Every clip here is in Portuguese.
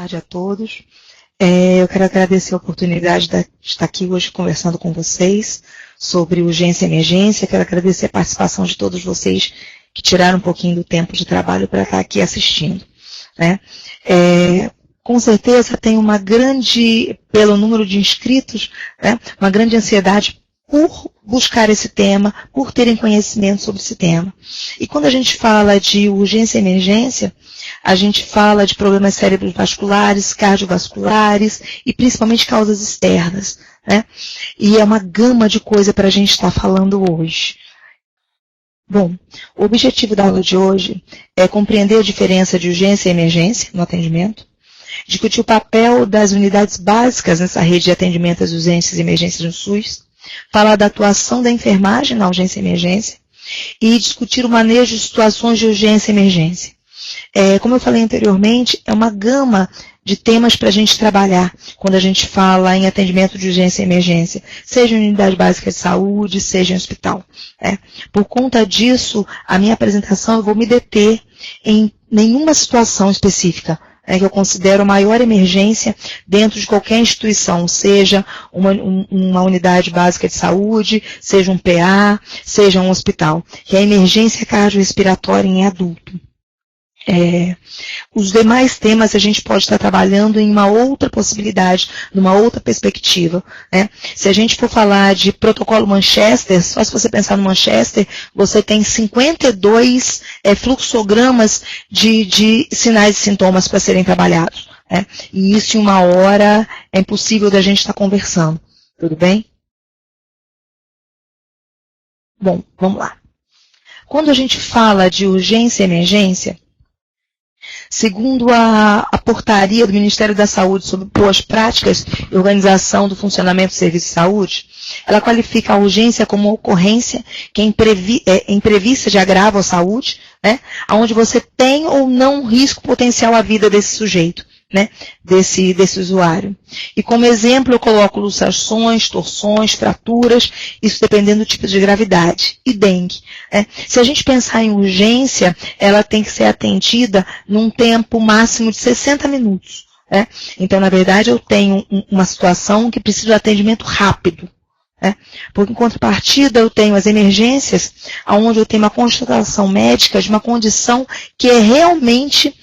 tarde a todos. Eu quero agradecer a oportunidade de estar aqui hoje conversando com vocês sobre urgência e emergência. Quero agradecer a participação de todos vocês que tiraram um pouquinho do tempo de trabalho para estar aqui assistindo, né? Com certeza tem uma grande, pelo número de inscritos, né, uma grande ansiedade por buscar esse tema, por terem conhecimento sobre esse tema. E quando a gente fala de urgência e emergência, a gente fala de problemas cerebrovasculares, cardiovasculares e principalmente causas externas, né? E é uma gama de coisa para a gente estar falando hoje. Bom, o objetivo da aula de hoje é compreender a diferença de urgência e emergência no atendimento, discutir o papel das unidades básicas nessa rede de atendimento às urgências e emergências no SUS, falar da atuação da enfermagem na urgência e emergência e discutir o manejo de situações de urgência e emergência. Como eu falei anteriormente, é uma gama de temas para a gente trabalhar quando a gente fala em atendimento de urgência e emergência, seja em unidade básica de saúde, seja em hospital. Por conta disso, a minha apresentação eu vou me deter em nenhuma situação específica, que eu considero a maior emergência dentro de qualquer instituição, seja uma unidade básica de saúde, seja um PA, seja um hospital, que é a emergência cardiorrespiratória em adulto. Os demais temas a gente pode estar trabalhando em uma outra possibilidade, numa outra perspectiva, né? Se a gente for falar de protocolo Manchester, só se você pensar no Manchester, você tem 52 fluxogramas de sinais e sintomas para serem trabalhados, né? E isso em uma hora é impossível da gente estar conversando. Tudo bem? Bom, vamos lá. Quando a gente fala de urgência e emergência, segundo a portaria do Ministério da Saúde sobre boas práticas e organização do funcionamento do serviço de saúde, ela qualifica a urgência como uma ocorrência que é imprevista de agravo à saúde, né, onde você tem ou não risco potencial à vida desse sujeito, né, desse usuário. E como exemplo eu coloco luxações, torções, fraturas, isso dependendo do tipo de gravidade. E dengue. Se a gente pensar em urgência, ela tem que ser atendida num tempo máximo de 60 minutos. Então, na verdade, eu tenho uma situação que precisa de atendimento rápido. Porque, em contrapartida, eu tenho as emergências, onde eu tenho uma constatação médica de uma condição que é realmente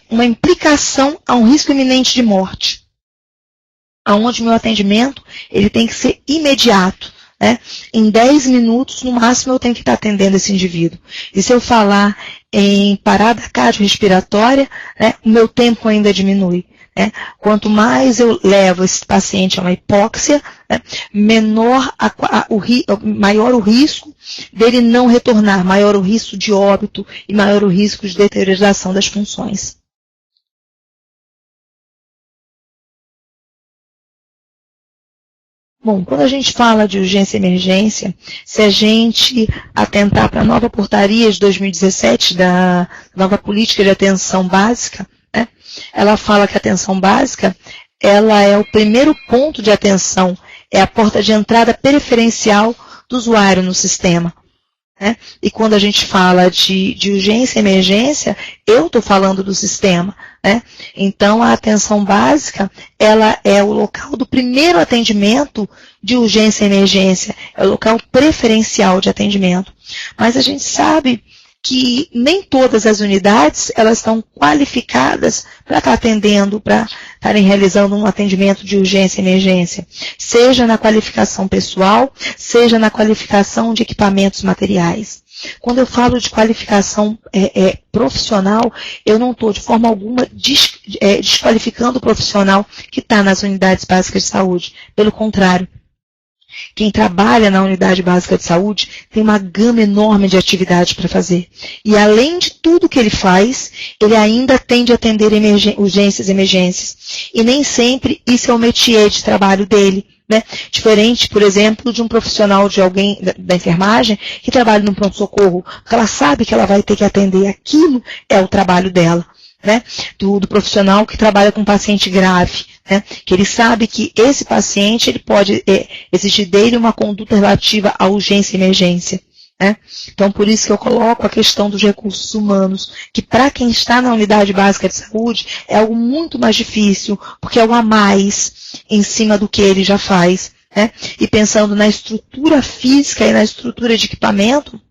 uma implicação a um risco iminente de morte, onde o meu atendimento ele tem que ser imediato. Em 10 minutos, no máximo, eu tenho que estar atendendo esse indivíduo. E se eu falar em parada cardiorrespiratória, o meu tempo ainda diminui. Quanto mais eu levo esse paciente a uma hipóxia, maior o risco dele não retornar, maior o risco de óbito e maior o risco de deterioração das funções. Bom, quando a gente fala de urgência e emergência, se a gente atentar para a nova portaria de 2017, da nova política de atenção básica, ela fala que a atenção básica, ela é o primeiro ponto de atenção, é a porta de entrada preferencial do usuário no sistema. E quando a gente fala de urgência e emergência, eu estou falando do sistema. Então, a atenção básica, ela é o local do primeiro atendimento de urgência e emergência, é o local preferencial de atendimento. Mas a gente sabe que nem todas as unidades elas estão qualificadas para estar atendendo, para estarem realizando um atendimento de urgência e emergência, seja na qualificação pessoal, seja na qualificação de equipamentos materiais. Quando eu falo de qualificação profissional, eu não estou de forma alguma desqualificando o profissional que está nas unidades básicas de saúde. Pelo contrário, quem trabalha na unidade básica de saúde tem uma gama enorme de atividades para fazer. E além de tudo que ele faz, ele ainda tem de atender urgências e emergências. E nem sempre isso é o métier de trabalho dele. Diferente, por exemplo, de um profissional de alguém da enfermagem que trabalha no pronto-socorro, porque ela sabe que ela vai ter que atender aquilo, é o trabalho dela. Do profissional que trabalha com um paciente grave, que ele sabe que esse paciente ele pode exigir dele uma conduta relativa à urgência e emergência. né? Então, por isso que eu coloco a questão dos recursos humanos, que para quem está na unidade básica de saúde é algo muito mais difícil, porque é algo a mais em cima do que ele já faz, né? E pensando na estrutura física e na estrutura de equipamento,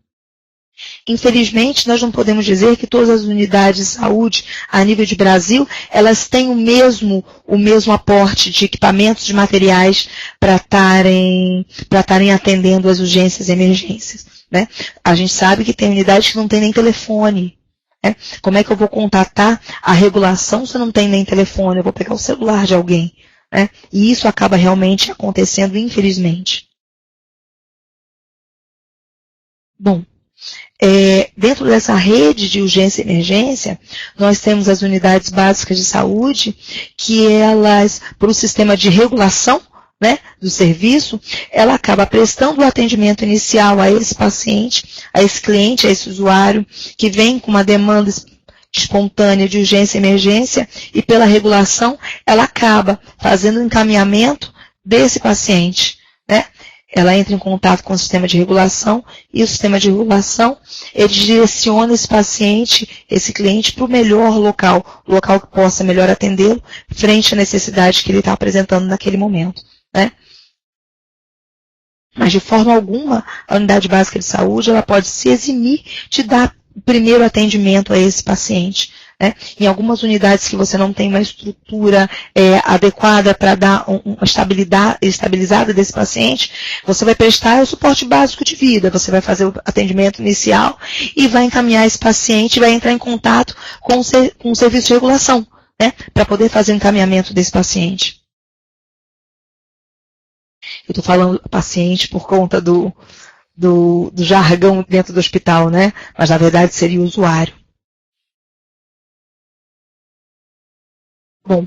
infelizmente, nós não podemos dizer que todas as unidades de saúde, a nível de Brasil, elas têm o mesmo aporte de equipamentos, de materiais para estarem atendendo as urgências e emergências, né? A gente sabe que tem unidades que não tem nem telefone, né? Como é que eu vou contatar a regulação se eu não tenho nem telefone? Eu vou pegar o celular de alguém, né? E isso acaba realmente acontecendo, infelizmente. Bom, dentro dessa rede de urgência e emergência, nós temos as unidades básicas de saúde, que elas, por um sistema de regulação, né, do serviço, ela acaba prestando o atendimento inicial a esse paciente, a esse cliente, a esse usuário, que vem com uma demanda espontânea de urgência e emergência, e pela regulação, ela acaba fazendo o encaminhamento desse paciente, né? Ela entra em contato com o sistema de regulação e o sistema de regulação, ele direciona esse paciente, esse cliente, para o melhor local, o local que possa melhor atendê-lo, frente à necessidade que ele está apresentando naquele momento, né? Mas de forma alguma, a unidade básica de saúde, ela pode se eximir de dar o primeiro atendimento a esse paciente, né? Em algumas unidades que você não tem uma estrutura adequada para dar uma estabilizada desse paciente, você vai prestar o suporte básico de vida, você vai fazer o atendimento inicial e vai encaminhar esse paciente, vai entrar em contato com o serviço de regulação, né? Para poder fazer o encaminhamento desse paciente. Eu estou falando paciente por conta do jargão dentro do hospital, né? Mas na verdade seria o usuário. Bom,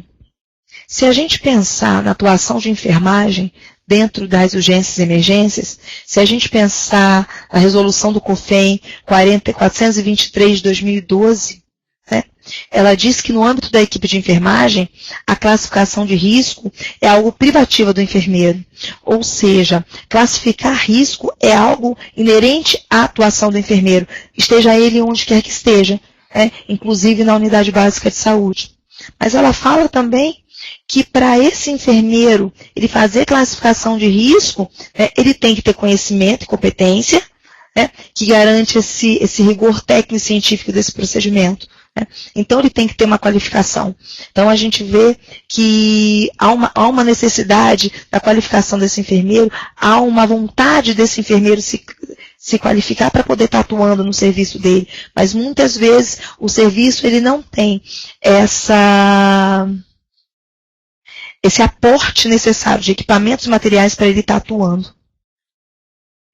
se a gente pensar na atuação de enfermagem dentro das urgências e emergências, se a gente pensar na resolução do COFEM 423 de 2012, né, ela diz que no âmbito da equipe de enfermagem, a classificação de risco é algo privativa do enfermeiro. Ou seja, classificar risco é algo inerente à atuação do enfermeiro, esteja ele onde quer que esteja, né, inclusive na unidade básica de saúde. Mas ela fala também que para esse enfermeiro, ele fazer classificação de risco, né, ele tem que ter conhecimento e competência, né, que garante esse rigor técnico e científico desse procedimento, né. Então, ele tem que ter uma qualificação. Então, a gente vê que há uma necessidade da qualificação desse enfermeiro, há uma vontade desse enfermeiro se qualificar para poder estar atuando no serviço dele. Mas muitas vezes o serviço ele não tem esse aporte necessário de equipamentos e materiais para ele estar atuando.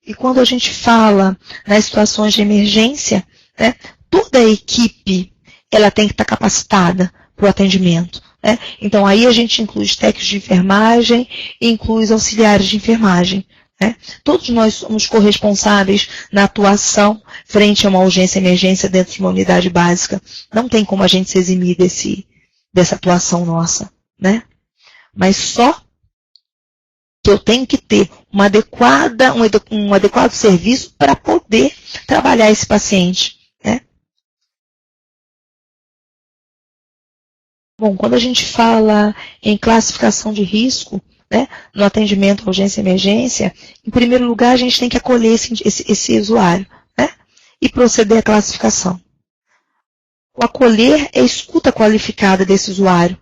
E quando a gente fala nas situações de emergência, né, toda a equipe ela tem que estar capacitada para o atendimento, né? Então aí a gente inclui os técnicos de enfermagem e inclui os auxiliares de enfermagem. Né? Todos nós somos corresponsáveis na atuação frente a uma urgência e emergência dentro de uma unidade básica. Não tem como a gente se eximir dessa atuação nossa, né? Mas só que eu tenho que ter um adequado serviço para poder trabalhar esse paciente, né? Bom, quando a gente fala em classificação de risco, né, no atendimento à urgência e emergência, em primeiro lugar, a gente tem que acolher esse usuário, né, e proceder à classificação. O acolher é a escuta qualificada desse usuário,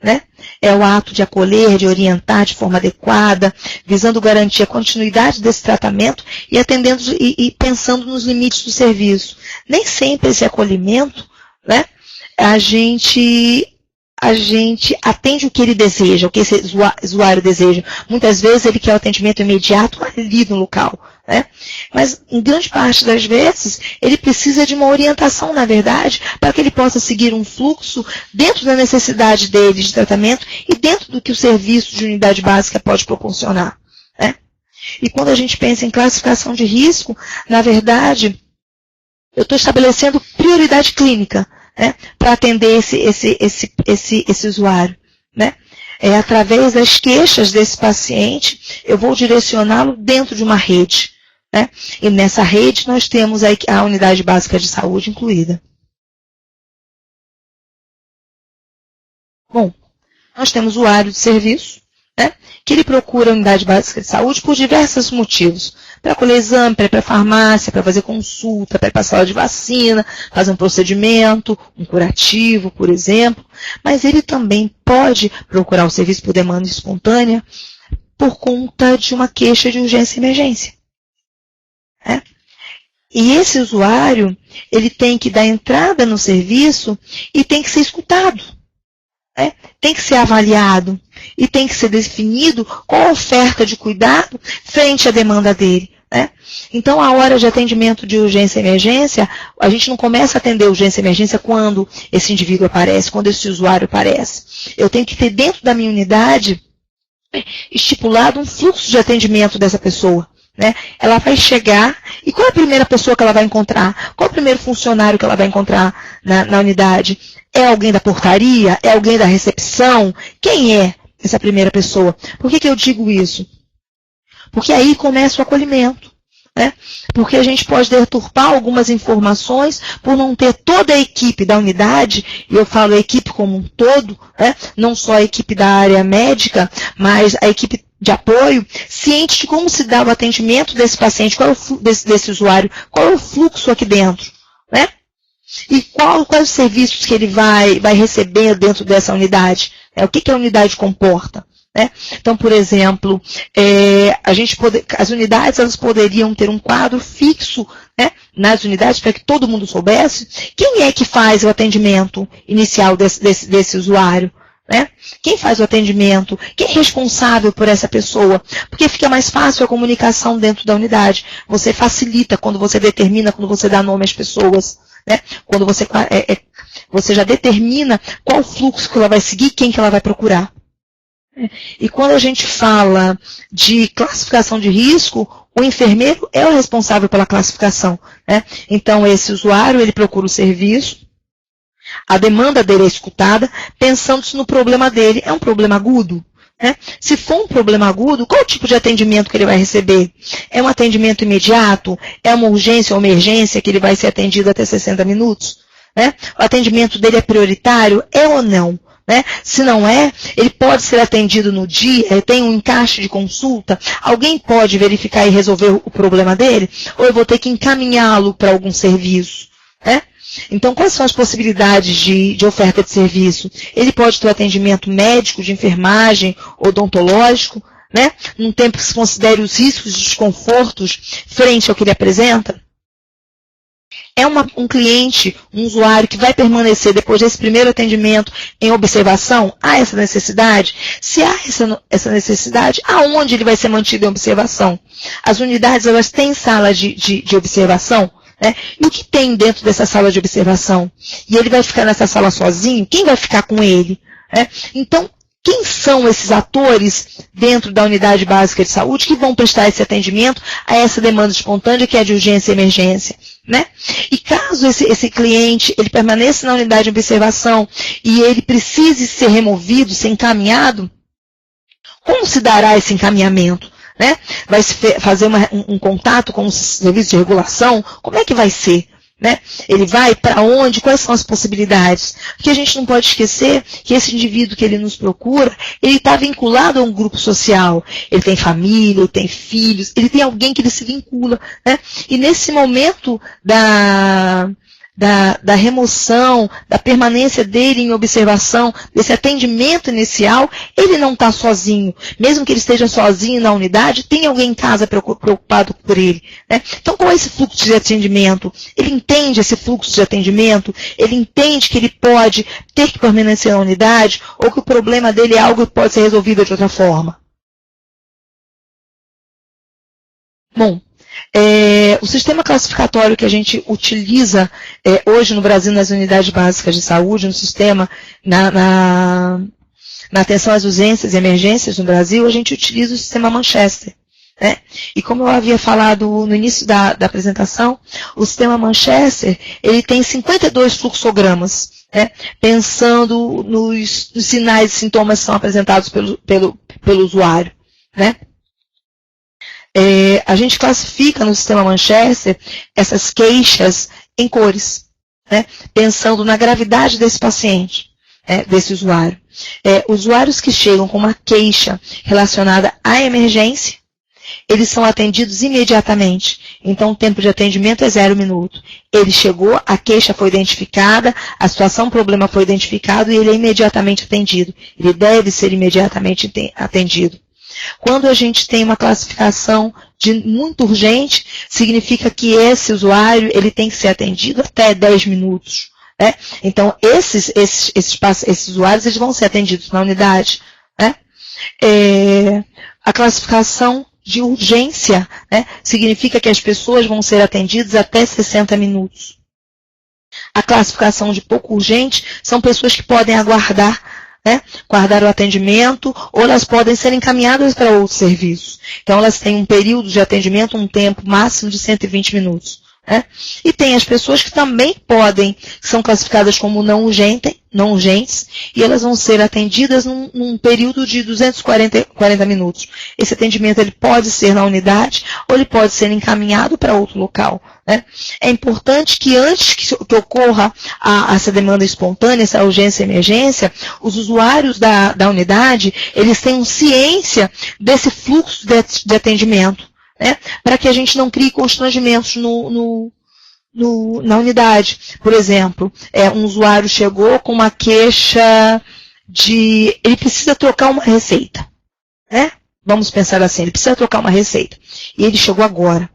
né? É o ato de acolher, de orientar de forma adequada, visando garantir a continuidade desse tratamento e atendendo e pensando nos limites do serviço. Nem sempre esse acolhimento, né, a gente atende o que ele deseja, o que esse usuário deseja. Muitas vezes ele quer o atendimento imediato ali no local, né? Mas em grande parte das vezes ele precisa de uma orientação, na verdade, para que ele possa seguir um fluxo dentro da necessidade dele de tratamento e dentro do que o serviço de unidade básica pode proporcionar, né? E quando a gente pensa em classificação de risco, na verdade, eu estou estabelecendo prioridade clínica, né, para atender esse usuário, né? Através das queixas desse paciente, eu vou direcioná-lo dentro de uma rede, né? E nessa rede nós temos a unidade básica de saúde incluída. Bom, nós temos o usuário de serviço, né, que ele procura a unidade básica de saúde por diversos motivos. Para colher exame, para ir para a farmácia, para fazer consulta, para ir para a sala de vacina, fazer um procedimento, um curativo, por exemplo. Mas ele também pode procurar o serviço por demanda espontânea por conta de uma queixa de urgência e emergência. Né? E esse usuário, ele tem que dar entrada no serviço e tem que ser escutado. Né? Tem que ser avaliado e tem que ser definido qual a oferta de cuidado frente à demanda dele. Né? Então, a hora de atendimento de urgência e emergência, a gente não começa a atender urgência e emergência quando esse indivíduo aparece, quando esse usuário aparece. Eu tenho que ter dentro da minha unidade estipulado um fluxo de atendimento dessa pessoa. Né? Ela vai chegar, e qual é a primeira pessoa que ela vai encontrar? Qual é o primeiro funcionário que ela vai encontrar na unidade? É alguém da portaria? É alguém da recepção? Quem é essa primeira pessoa? Por que eu digo isso? Porque aí começa o acolhimento. Né? Porque a gente pode deturpar algumas informações por não ter toda a equipe da unidade, e eu falo a equipe como um todo, né? Não só a equipe da área médica, mas a equipe de apoio, ciente de como se dá o atendimento desse paciente, qual é o desse usuário, qual é o fluxo aqui dentro, né? E quais os serviços que ele vai receber dentro dessa unidade, né? O que a unidade comporta. Né? Então, por exemplo, as unidades elas poderiam ter um quadro fixo, né, nas unidades para que todo mundo soubesse quem é que faz o atendimento inicial desse usuário. Né? Quem faz o atendimento? Quem é responsável por essa pessoa? Porque fica mais fácil a comunicação dentro da unidade. Você facilita quando você determina, quando você dá nome às pessoas. Né? Quando você já determina qual fluxo que ela vai seguir, quem que ela vai procurar. E quando a gente fala de classificação de risco, o enfermeiro é o responsável pela classificação. Né? Então, esse usuário, ele procura o serviço, a demanda dele é escutada, pensando se no problema dele é um problema agudo. Né? Se for um problema agudo, qual o tipo de atendimento que ele vai receber? É um atendimento imediato? É uma urgência ou emergência que ele vai ser atendido até 60 minutos? Né? O atendimento dele é prioritário? É ou não? Né? Se não é, ele pode ser atendido no dia, ele tem um encaixe de consulta, alguém pode verificar e resolver o problema dele, ou eu vou ter que encaminhá-lo para algum serviço. Né? Então, quais são as possibilidades de oferta de serviço? Ele pode ter um atendimento médico, de enfermagem, odontológico, né? Num tempo que se considere os riscos e desconfortos frente ao que ele apresenta. É um cliente, um usuário que vai permanecer depois desse primeiro atendimento em observação? Há essa necessidade? Se há essa necessidade, aonde ele vai ser mantido em observação? As unidades, elas têm sala de observação? Né? E o que tem dentro dessa sala de observação? E ele vai ficar nessa sala sozinho? Quem vai ficar com ele? Né? Então, quem são esses atores dentro da unidade básica de saúde que vão prestar esse atendimento a essa demanda espontânea que é de urgência e emergência? Né? E caso esse cliente ele permaneça na unidade de observação e ele precise ser removido, ser encaminhado, como se dará esse encaminhamento? Né? Vai se fazer um contato com o serviço de regulação? Como é que vai ser? Né? Ele vai para onde? Quais são as possibilidades? Porque a gente não pode esquecer que esse indivíduo que ele nos procura, ele está vinculado a um grupo social. Ele tem família, ele tem filhos, ele tem alguém que ele se vincula. Né? E nesse momento da remoção, da permanência dele em observação, desse atendimento inicial, ele não está sozinho. Mesmo que ele esteja sozinho na unidade, tem alguém em casa preocupado por ele. Né? Então, qual é esse fluxo de atendimento? Ele entende esse fluxo de atendimento? Ele entende que ele pode ter que permanecer na unidade ou que o problema dele é algo que pode ser resolvido de outra forma? Bom, o sistema classificatório que a gente utiliza hoje no Brasil nas unidades básicas de saúde, no sistema, na atenção às urgências e emergências no Brasil, a gente utiliza o sistema Manchester. Né? E como eu havia falado no início da apresentação, o sistema Manchester ele tem 52 fluxogramas, né? Pensando nos sinais e sintomas que são apresentados pelo usuário. Né? A gente classifica no sistema Manchester essas queixas em cores, né? Pensando na gravidade desse paciente, desse usuário. Usuários que chegam com uma queixa relacionada à emergência, eles são atendidos imediatamente. Então, o tempo de atendimento é 0 minuto. Ele chegou, a queixa foi identificada, a situação, o problema foi identificado e ele é imediatamente atendido. Ele deve ser imediatamente atendido. Quando a gente tem uma classificação de muito urgente, significa que esse usuário ele tem que ser atendido até 10 minutos. Né? Então, esses usuários eles vão ser atendidos na unidade. Né? A classificação de urgência, né, significa que as pessoas vão ser atendidas até 60 minutos. A classificação de pouco urgente são pessoas que podem aguardar o atendimento, ou elas podem ser encaminhadas para outros serviços. Então, elas têm um período de atendimento, um tempo máximo de 120 minutos. E tem as pessoas que também são classificadas como não urgentes, e elas vão ser atendidas num período de 240 minutos. Esse atendimento ele pode ser na unidade, ou ele pode ser encaminhado para outro local. É importante que antes que ocorra essa demanda espontânea, essa urgência e emergência, os usuários da unidade, eles tenham ciência desse fluxo de atendimento. Para que a gente não crie constrangimentos na unidade. Por exemplo, um usuário chegou com uma queixa ele precisa trocar uma receita. Vamos pensar assim, ele precisa trocar uma receita. E ele chegou agora.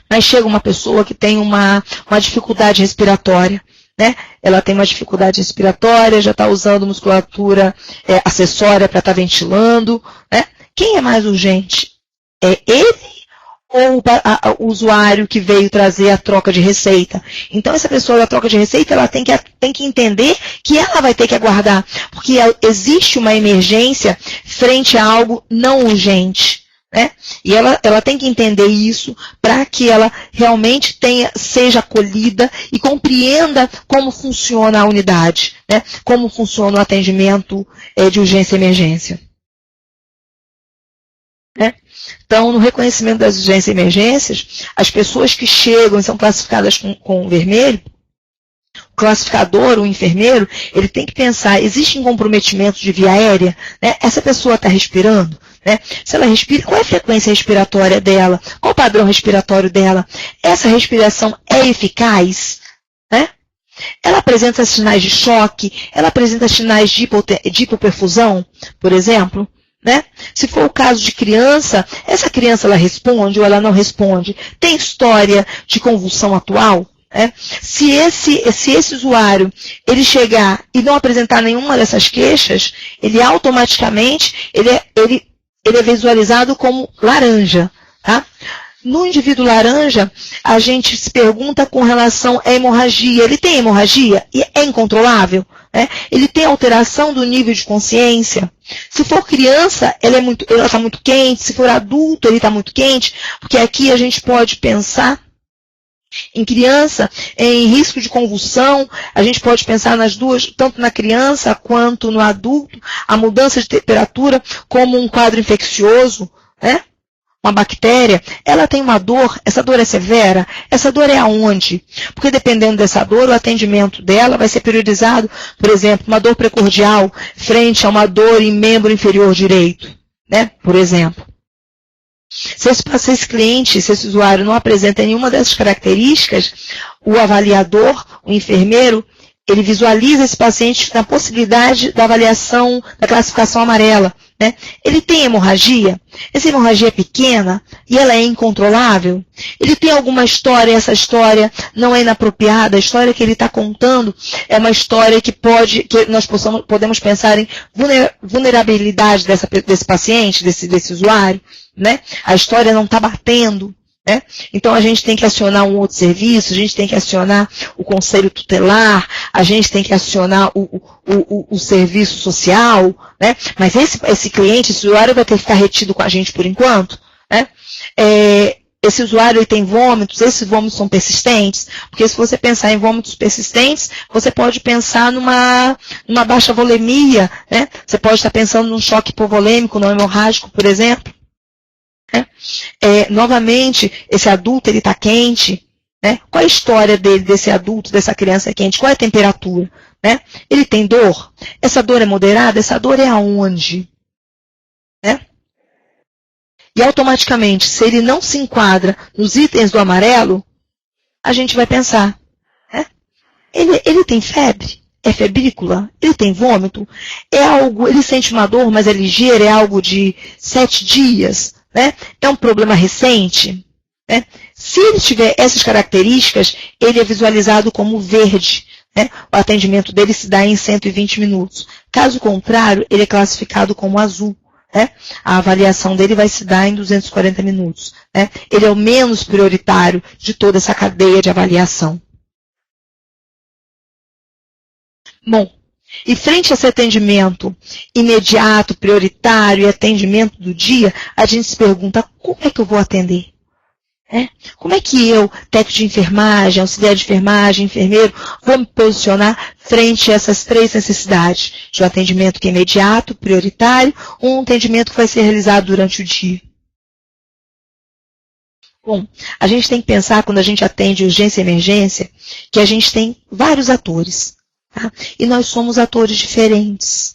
Mas chega uma pessoa que tem uma dificuldade respiratória. Ela tem uma dificuldade respiratória, já está usando musculatura acessória para estar ventilando. Quem é mais urgente? É ele ou o usuário que veio trazer a troca de receita? Então, essa pessoa da troca de receita, ela tem que entender que ela vai ter que aguardar, porque existe uma emergência frente a algo não urgente. E ela tem que entender isso para que ela realmente seja acolhida e compreenda como funciona a unidade, como funciona o atendimento de urgência e emergência. Então, no reconhecimento das urgências e emergências, as pessoas que chegam e são classificadas com vermelho, o classificador, o enfermeiro, ele tem que pensar, existe um comprometimento de via aérea? Essa pessoa está respirando? Se ela respira, qual é a frequência respiratória dela? Qual o padrão respiratório dela? Essa respiração é eficaz? Ela apresenta sinais de choque? Ela apresenta sinais de hipoperfusão, por exemplo? Se for o caso de criança, essa criança ela responde ou ela não responde? Tem história de convulsão atual? Se esse usuário ele chegar e não apresentar nenhuma dessas queixas, ele automaticamente ele é visualizado como laranja. No indivíduo laranja, a gente se pergunta com relação à hemorragia. Ele tem hemorragia? E é incontrolável? Ele tem alteração do nível de consciência? Se for criança, ela está muito quente. Se for adulto, ele está muito quente. Porque aqui a gente pode pensar em criança, em risco de convulsão. A gente pode pensar nas duas, tanto na criança quanto no adulto, a mudança de temperatura como um quadro infeccioso, uma bactéria, ela tem uma dor, essa dor é severa, essa dor é aonde? Porque dependendo dessa dor, o atendimento dela vai ser priorizado, por exemplo, uma dor precordial frente a uma dor em membro inferior direito, por exemplo. Se esse cliente, se esse usuário não apresenta nenhuma dessas características, o avaliador, o enfermeiro, ele visualiza esse paciente na possibilidade da avaliação da classificação amarela. Ele tem hemorragia? Essa hemorragia é pequena e ela é incontrolável? Ele tem alguma história e essa história não é inapropriada? A história que ele está contando é uma história que nós podemos pensar em vulnerabilidade desse paciente, desse usuário? A história não está batendo? Então, a gente tem que acionar um outro serviço, a gente tem que acionar o conselho tutelar, a gente tem que acionar o serviço social, mas esse cliente, esse usuário vai ter que ficar retido com a gente por enquanto. Esse usuário ele tem vômitos, esses vômitos são persistentes, porque se você pensar em vômitos persistentes, você pode pensar numa baixa volemia, você pode estar pensando num choque hipovolêmico não hemorrágico, por exemplo. novamente, esse adulto ele está quente, né? Qual é a história dele, desse adulto, dessa criança quente? Qual é a temperatura? Né? Ele tem dor? Essa dor é moderada? Essa dor é aonde? Né? E automaticamente, se ele não se enquadra nos itens do amarelo, a gente vai pensar, né? Ele tem febre? É febrícula? Ele tem vômito? É algo, ele sente uma dor, mas é ligeira, é algo de 7 dias? Né? É um problema recente? Né? Se ele tiver essas características, ele é visualizado como verde. Né? O atendimento dele se dá em 120 minutos. Caso contrário, ele é classificado como azul. Né? A avaliação dele vai se dar em 240 minutos. Né? Ele é o menos prioritário de toda essa cadeia de avaliação. Bom, e frente a esse atendimento imediato, prioritário e atendimento do dia, a gente se pergunta, como é que eu vou atender? Como é que eu, técnico de enfermagem, auxiliar de enfermagem, enfermeiro, vou me posicionar frente a essas 3 necessidades? De um atendimento que é imediato, prioritário, ou um atendimento que vai ser realizado durante o dia? Bom, a gente tem que pensar, quando a gente atende urgência e emergência, que a gente tem vários atores. Tá? E nós somos atores diferentes,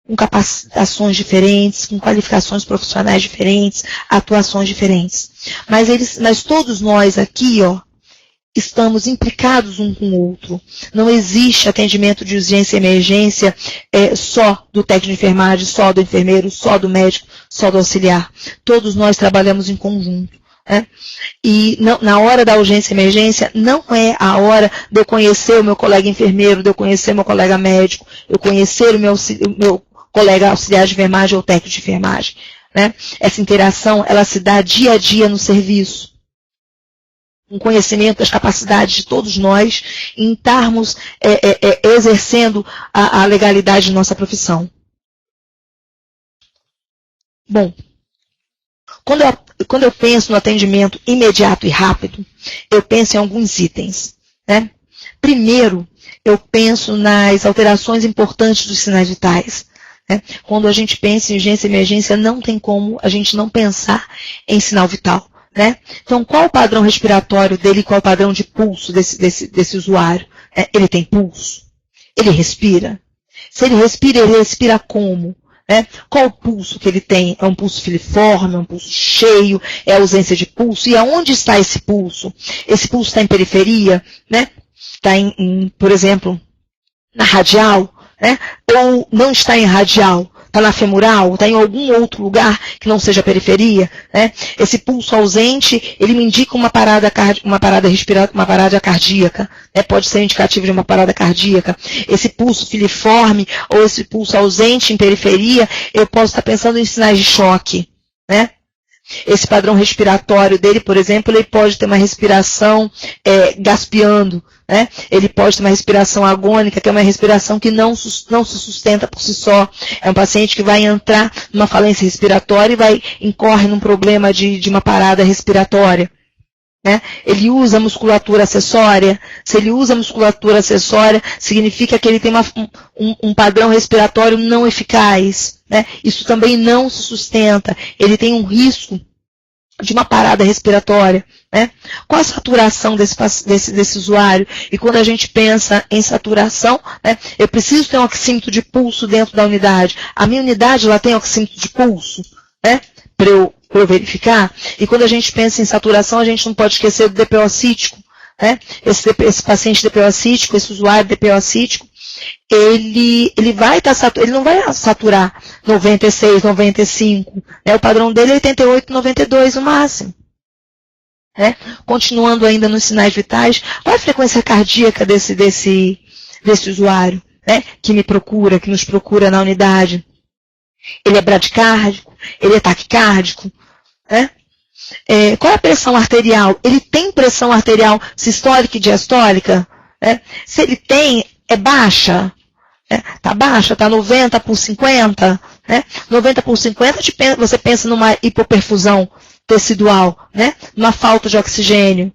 com capacitações diferentes, com qualificações profissionais diferentes, atuações diferentes. Mas todos nós aqui, estamos implicados um com o outro. Não existe atendimento de urgência e emergência só do técnico de enfermagem, só do enfermeiro, só do médico, só do auxiliar. Todos nós trabalhamos em conjunto. E na hora da urgência e emergência, não é a hora de eu conhecer o meu colega enfermeiro, de eu conhecer o meu colega médico, eu conhecer o meu colega auxiliar de enfermagem ou técnico de enfermagem. Né? Essa interação, ela se dá dia a dia no serviço. Um conhecimento das capacidades de todos nós em estarmos exercendo a legalidade de nossa profissão. Bom, quando eu penso no atendimento imediato e rápido, eu penso em alguns itens. Né? Primeiro, eu penso nas alterações importantes dos sinais vitais. Né? Quando a gente pensa em urgência e emergência, não tem como a gente não pensar em sinal vital. Né? Então, qual o padrão respiratório dele, qual o padrão de pulso desse usuário? Ele tem pulso? Ele respira? Se ele respira como? Qual o pulso que ele tem? É um pulso filiforme, é um pulso cheio, é ausência de pulso? E aonde está esse pulso? Esse pulso está em periferia? Né? Está por exemplo, na radial? Ou não está em radial? Está na femoral? Está em algum outro lugar que não seja periferia? Esse pulso ausente, ele me indica uma parada respiratória, uma parada cardíaca. Pode ser indicativo de uma parada cardíaca. Esse pulso filiforme ou esse pulso ausente em periferia, eu posso estar pensando em sinais de choque. Esse padrão respiratório dele, por exemplo, ele pode ter uma respiração gaspeando. Ele pode ter uma respiração agônica, que é uma respiração que não se sustenta por si só. É um paciente que vai entrar numa falência respiratória e incorre num problema de uma parada respiratória. Ele usa musculatura acessória. Se ele usa musculatura acessória, significa que ele tem um padrão respiratório não eficaz. Isso também não se sustenta. Ele tem um risco de uma parada respiratória. Qual a saturação desse usuário? E quando a gente pensa em saturação, eu preciso ter um oxímetro de pulso dentro da unidade. A minha unidade ela tem oxímetro de pulso? Para eu verificar. E quando a gente pensa em saturação, a gente não pode esquecer do DPO cítico. Esse paciente DPO cítico, esse usuário DPO cítico, ele não vai saturar 96, 95. O padrão dele é 88, 92 no máximo. Continuando ainda nos sinais vitais, qual é a frequência cardíaca desse usuário que nos procura na unidade? Ele é bradicárdico? Ele é taquicárdico? Qual é a pressão arterial? Ele tem pressão arterial sistólica e diastólica? Se ele tem, é baixa? Está baixa? Está 90 por 50? 90 por 50, você pensa numa hipoperfusão tecidual, numa falta de oxigênio.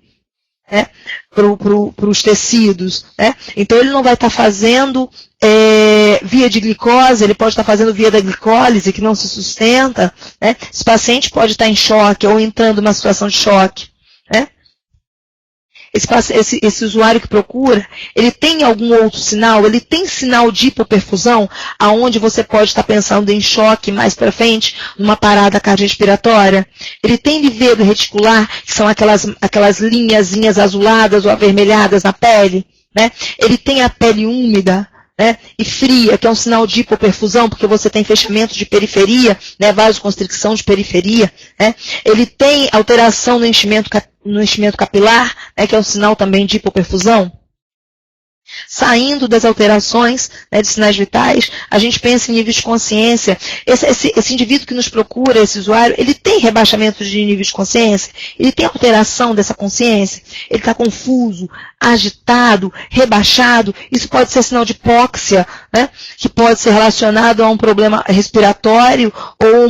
né, para os tecidos, né? Então ele não vai estar fazendo via de glicose, ele pode estar fazendo via da glicólise, que não se sustenta, né? Esse paciente pode estar em choque ou entrando numa situação de choque, né? Esse usuário que procura, ele tem algum outro sinal? Ele tem sinal de hipoperfusão, aonde você pode estar pensando em choque mais para frente, numa parada cardiorrespiratória? Ele tem livedo reticular, que são aquelas linhazinhas azuladas ou avermelhadas na pele, né? Ele tem a pele úmida, né, e fria, que é um sinal de hipoperfusão, porque você tem fechamento de periferia, né, vasoconstricção de periferia, né? Ele tem alteração no enchimento capilar, né, que é um sinal também de hipoperfusão. Saindo das alterações, né, de sinais vitais, a gente pensa em níveis de consciência. Esse indivíduo que nos procura, esse usuário, ele tem rebaixamento de nível de consciência? Ele tem alteração dessa consciência? Ele está confuso, agitado, rebaixado? Isso pode ser sinal de hipóxia, né, que pode ser relacionado a um problema respiratório ou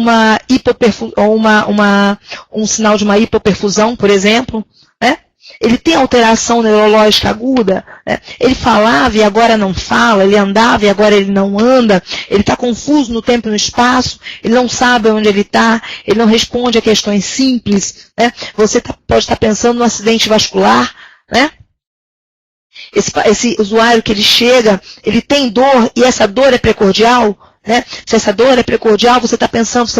um sinal de uma hipoperfusão, por exemplo, né? Ele tem alteração neurológica aguda, né? Ele falava e agora não fala, ele andava e agora ele não anda, ele está confuso no tempo e no espaço, ele não sabe onde ele está, ele não responde a questões simples, né? Você pode estar pensando no acidente vascular, né? Esse usuário que ele chega, ele tem dor e essa dor é precordial, né? Se essa dor é precordial, você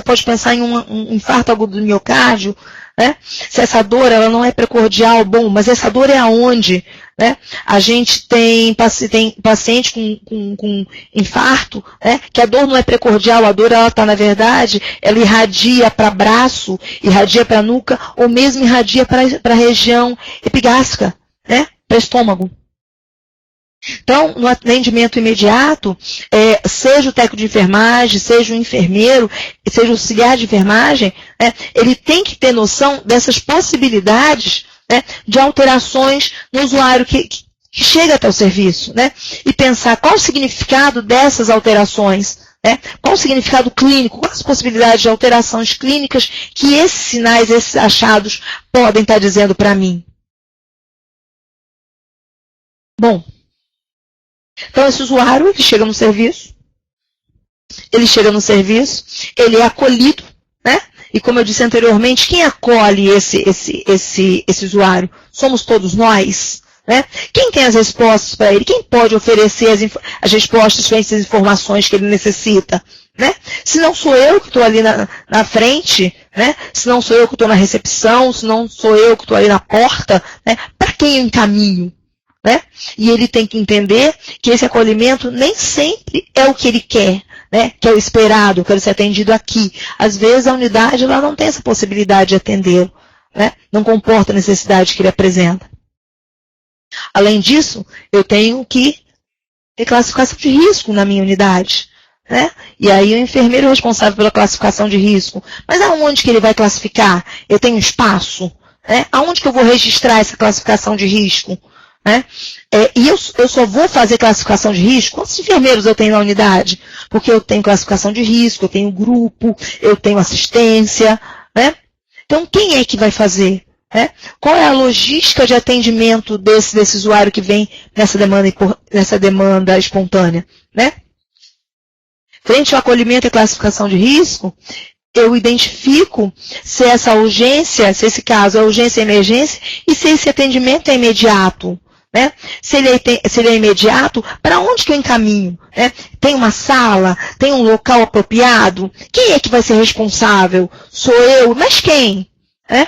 pode pensar em um infarto agudo do miocárdio, né? Se essa dor ela não é precordial, bom, mas essa dor é aonde? Né? A gente tem paciente com infarto, né? Que a dor não é precordial, a dor ela está, na verdade, ela irradia para braço, irradia para nuca, ou mesmo irradia para a região epigástrica, né? Para estômago. Então, no atendimento imediato, seja o técnico de enfermagem, seja o enfermeiro, seja o auxiliar de enfermagem, né, ele tem que ter noção dessas possibilidades, né, de alterações no usuário que chega até o serviço, né, e pensar qual o significado dessas alterações, né, qual o significado clínico, quais as possibilidades de alterações clínicas que esses sinais, esses achados podem estar dizendo para mim. Bom, então esse usuário, ele chega no serviço, ele é acolhido, né? E como eu disse anteriormente, quem acolhe esse usuário? Somos todos nós, né? Quem tem as respostas para ele? Quem pode oferecer as respostas para essas informações que ele necessita? Né? Se não sou eu que estou ali na frente, né? Se não sou eu que estou na recepção, se não sou eu que estou ali na porta, né? Para quem eu encaminho? Né? E ele tem que entender que esse acolhimento nem sempre é o que ele quer, né? Que é o esperado, eu quero ser atendido aqui. Às vezes a unidade ela não tem essa possibilidade de atendê-lo, né? Não comporta a necessidade que ele apresenta. Além disso, eu tenho que ter classificação de risco na minha unidade, né? E aí o enfermeiro é responsável pela classificação de risco. Mas aonde que ele vai classificar? Eu tenho espaço, né? Aonde que eu vou registrar essa classificação de risco? Né? E eu só vou fazer classificação de risco? Quantos enfermeiros eu tenho na unidade? Porque eu tenho classificação de risco, eu tenho grupo, eu tenho assistência, né? Então quem é que vai fazer? Né? Qual é a logística de atendimento desse usuário que vem nessa demanda espontânea? Né? Frente ao acolhimento e classificação de risco, eu identifico se essa urgência, se esse caso é urgência e emergência, e se esse atendimento é imediato. Né? Se ele é imediato, para onde que eu encaminho? Né? Tem uma sala? Tem um local apropriado? Quem é que vai ser responsável? Sou eu? Mas quem? Né?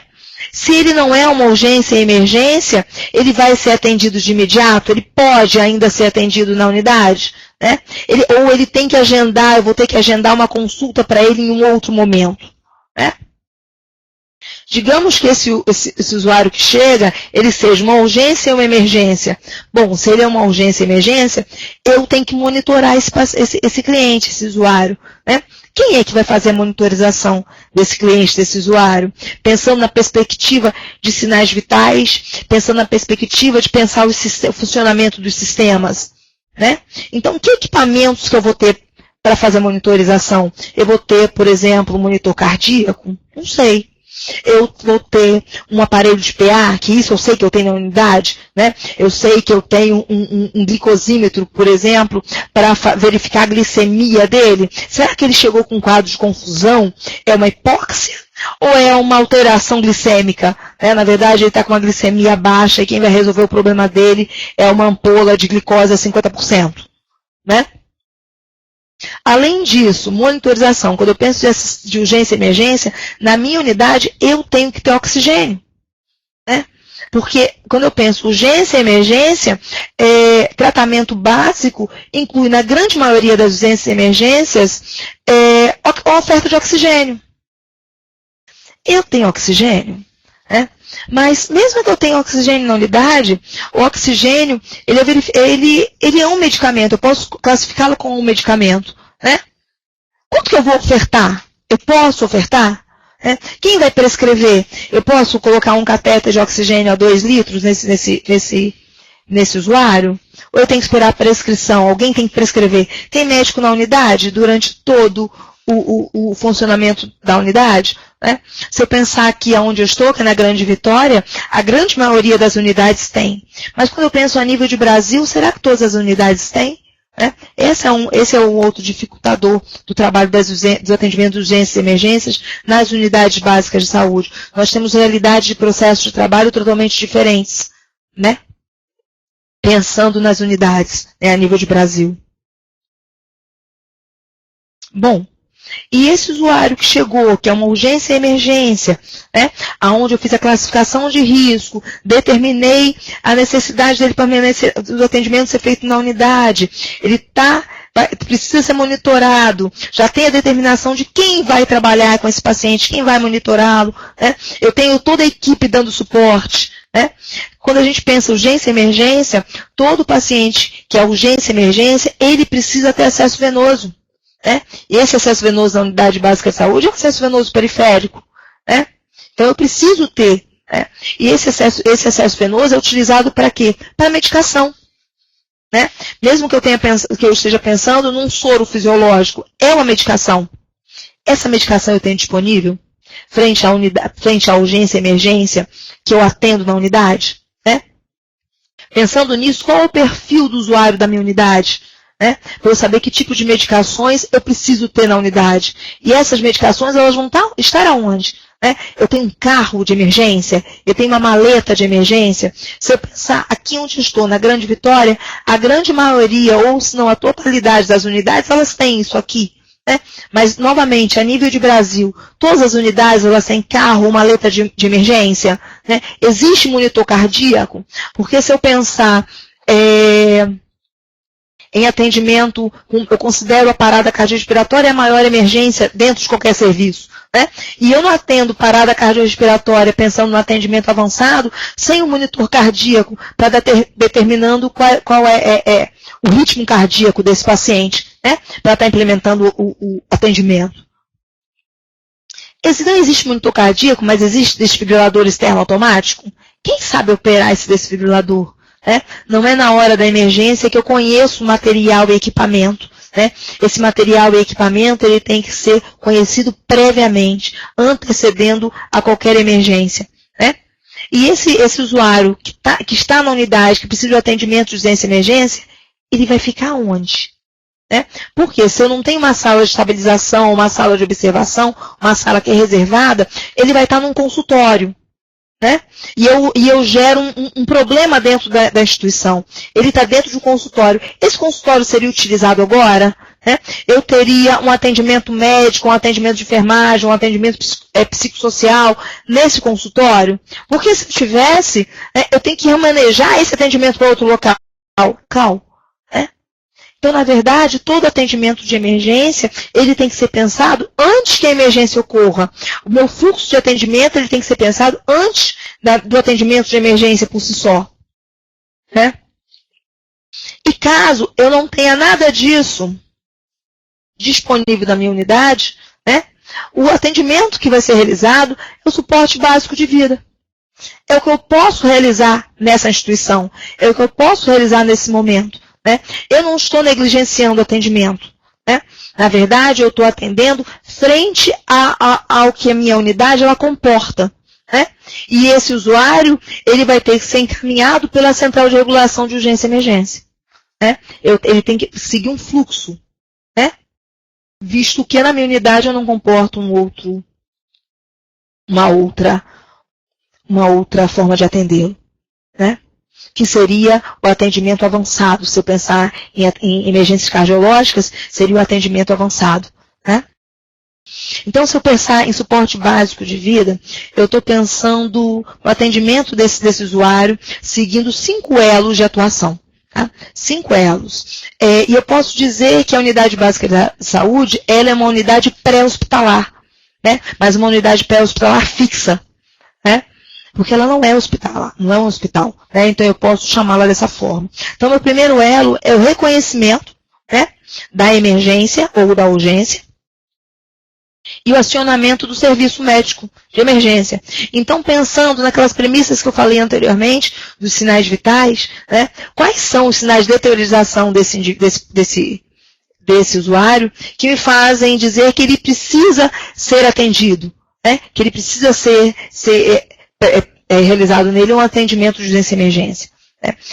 Se ele não é uma urgência e emergência, ele vai ser atendido de imediato? Ele pode ainda ser atendido na unidade? Né? Ou ele tem que agendar, eu vou ter que agendar uma consulta para ele em um outro momento. Né? Digamos que esse usuário que chega, ele seja uma urgência ou uma emergência. Bom, se ele é uma urgência e emergência, eu tenho que monitorar esse cliente, esse usuário. Né? Quem é que vai fazer a monitorização desse cliente, desse usuário? Pensando na perspectiva de sinais vitais, pensando na perspectiva de pensar o funcionamento dos sistemas. Né? Então, que equipamentos que eu vou ter para fazer a monitorização? Eu vou ter, por exemplo, um monitor cardíaco? Não sei. eu vou ter um aparelho de PA, que isso eu sei que eu tenho na unidade, né? Eu sei que eu tenho um glicosímetro, por exemplo, para verificar a glicemia dele. Será que ele chegou com um quadro de confusão? É uma hipóxia? Ou é uma alteração glicêmica? Na verdade, ele está com uma glicemia baixa e quem vai resolver o problema dele é uma ampola de glicose a 50%. Né? Além disso, monitorização. Quando eu penso de urgência e emergência, na minha unidade eu tenho que ter oxigênio. Né? Porque quando eu penso urgência e emergência, tratamento básico inclui, na grande maioria das urgências e emergências, a oferta de oxigênio. Eu tenho oxigênio, né? Mas mesmo que eu tenha oxigênio na unidade, o oxigênio, ele é um medicamento, eu posso classificá-lo como um medicamento, né? Quanto que eu vou ofertar? Eu posso ofertar? Né? Quem vai prescrever? Eu posso colocar um catéter de oxigênio a 2 litros nesse usuário? Ou eu tenho que esperar a prescrição? Alguém tem que prescrever? Tem médico na unidade durante todo o funcionamento da unidade? Né? Se eu pensar aqui onde eu estou, que é na Grande Vitória, a grande maioria das unidades tem. Mas quando eu penso a nível de Brasil, será que todas as unidades têm? Né? Esse é um outro dificultador do trabalho do atendimento de urgências e emergências nas unidades básicas de saúde. Nós temos realidades de processos de trabalho totalmente diferentes, né? Pensando nas unidades, né, a nível de Brasil. Bom, e esse usuário que chegou, que é uma urgência e emergência, né, onde eu fiz a classificação de risco, determinei a necessidade dele permanecer, do atendimento ser feito na unidade, ele precisa ser monitorado, já tem a determinação de quem vai trabalhar com esse paciente, quem vai monitorá-lo, né, eu tenho toda a equipe dando suporte. Né? Quando a gente pensa urgência e emergência, todo paciente que é urgência e emergência, ele precisa ter acesso venoso. Né? E esse acesso venoso na unidade básica de saúde é um acesso venoso periférico. Né? Então eu preciso ter. Né? E esse acesso venoso é utilizado para quê? Para medicação. Né? Mesmo que eu esteja pensando num soro fisiológico, é uma medicação. Essa medicação eu tenho disponível frente à urgência e emergência que eu atendo na unidade. Né? Pensando nisso, qual é o perfil do usuário da minha unidade? Né? Para eu saber que tipo de medicações eu preciso ter na unidade. E essas medicações, elas vão estar aonde? Né? Eu tenho um carro de emergência, eu tenho uma maleta de emergência. Se eu pensar aqui onde estou, na Grande Vitória, a grande maioria, ou se não a totalidade das unidades, elas têm isso aqui. Né? Mas, novamente, a nível de Brasil, todas as unidades elas têm carro ou maleta de emergência. Né? Existe monitor cardíaco? Porque se eu pensar em atendimento, eu considero a parada cardiorrespiratória a maior emergência dentro de qualquer serviço. Né? E eu não atendo parada cardiorrespiratória pensando no atendimento avançado sem um monitor cardíaco para determinando qual é o ritmo cardíaco desse paciente, né? Para estar implementando o atendimento. Não existe monitor cardíaco, mas existe desfibrilador externo automático? Quem sabe operar esse desfibrilador? Né? Não é na hora da emergência que eu conheço o material e equipamento. Né? Esse material e equipamento ele tem que ser conhecido previamente, antecedendo a qualquer emergência. Né? E esse usuário que está na unidade, que precisa de atendimento de urgência e emergência, ele vai ficar onde? Né? Porque se eu não tenho uma sala de estabilização, uma sala de observação, uma sala que é reservada, ele vai estar num consultório. Né? E eu gero um problema dentro da instituição. Ele está dentro de um consultório. Esse consultório seria utilizado agora? Né? Eu teria um atendimento médico, um atendimento de enfermagem, um atendimento psicossocial nesse consultório? Porque se tivesse, né, eu tenho que remanejar esse atendimento para outro local. Né? Então, na verdade, todo atendimento de emergência, ele tem que ser pensado antes que a emergência ocorra. O meu fluxo de atendimento, ele tem que ser pensado antes do atendimento de emergência por si só. Né? E caso eu não tenha nada disso disponível na minha unidade, né, o atendimento que vai ser realizado é o suporte básico de vida. É o que eu posso realizar nessa instituição. É o que eu posso realizar nesse momento. Né? Eu não estou negligenciando o atendimento. né? Na verdade, eu estou atendendo frente ao que a minha unidade ela comporta. Né? E esse usuário ele vai ter que ser encaminhado pela central de regulação de urgência e emergência. Né? Ele tem que seguir um fluxo. Né? Visto que na minha unidade eu não comporto uma outra forma de atendê-lo. Né? Que seria o atendimento avançado. Se eu pensar em emergências cardiológicas, seria o atendimento avançado. Né? Então, se eu pensar em suporte básico de vida, eu estou pensando no atendimento desse usuário seguindo 5 elos de atuação. Tá? 5 elos. E eu posso dizer que a unidade básica da saúde ela é uma unidade pré-hospitalar, né? Mas uma unidade pré-hospitalar fixa. Né? Porque ela não é hospitalar, não é um hospital. Né? Então, eu posso chamá-la dessa forma. Então, meu primeiro elo é o reconhecimento, né, da emergência ou da urgência e o acionamento do serviço médico de emergência. Então, pensando naquelas premissas que eu falei anteriormente, dos sinais vitais, né, quais são os sinais de deteriorização desse usuário que me fazem dizer que ele precisa ser atendido, né, que ele precisa ser realizado nele um atendimento de urgência e emergência.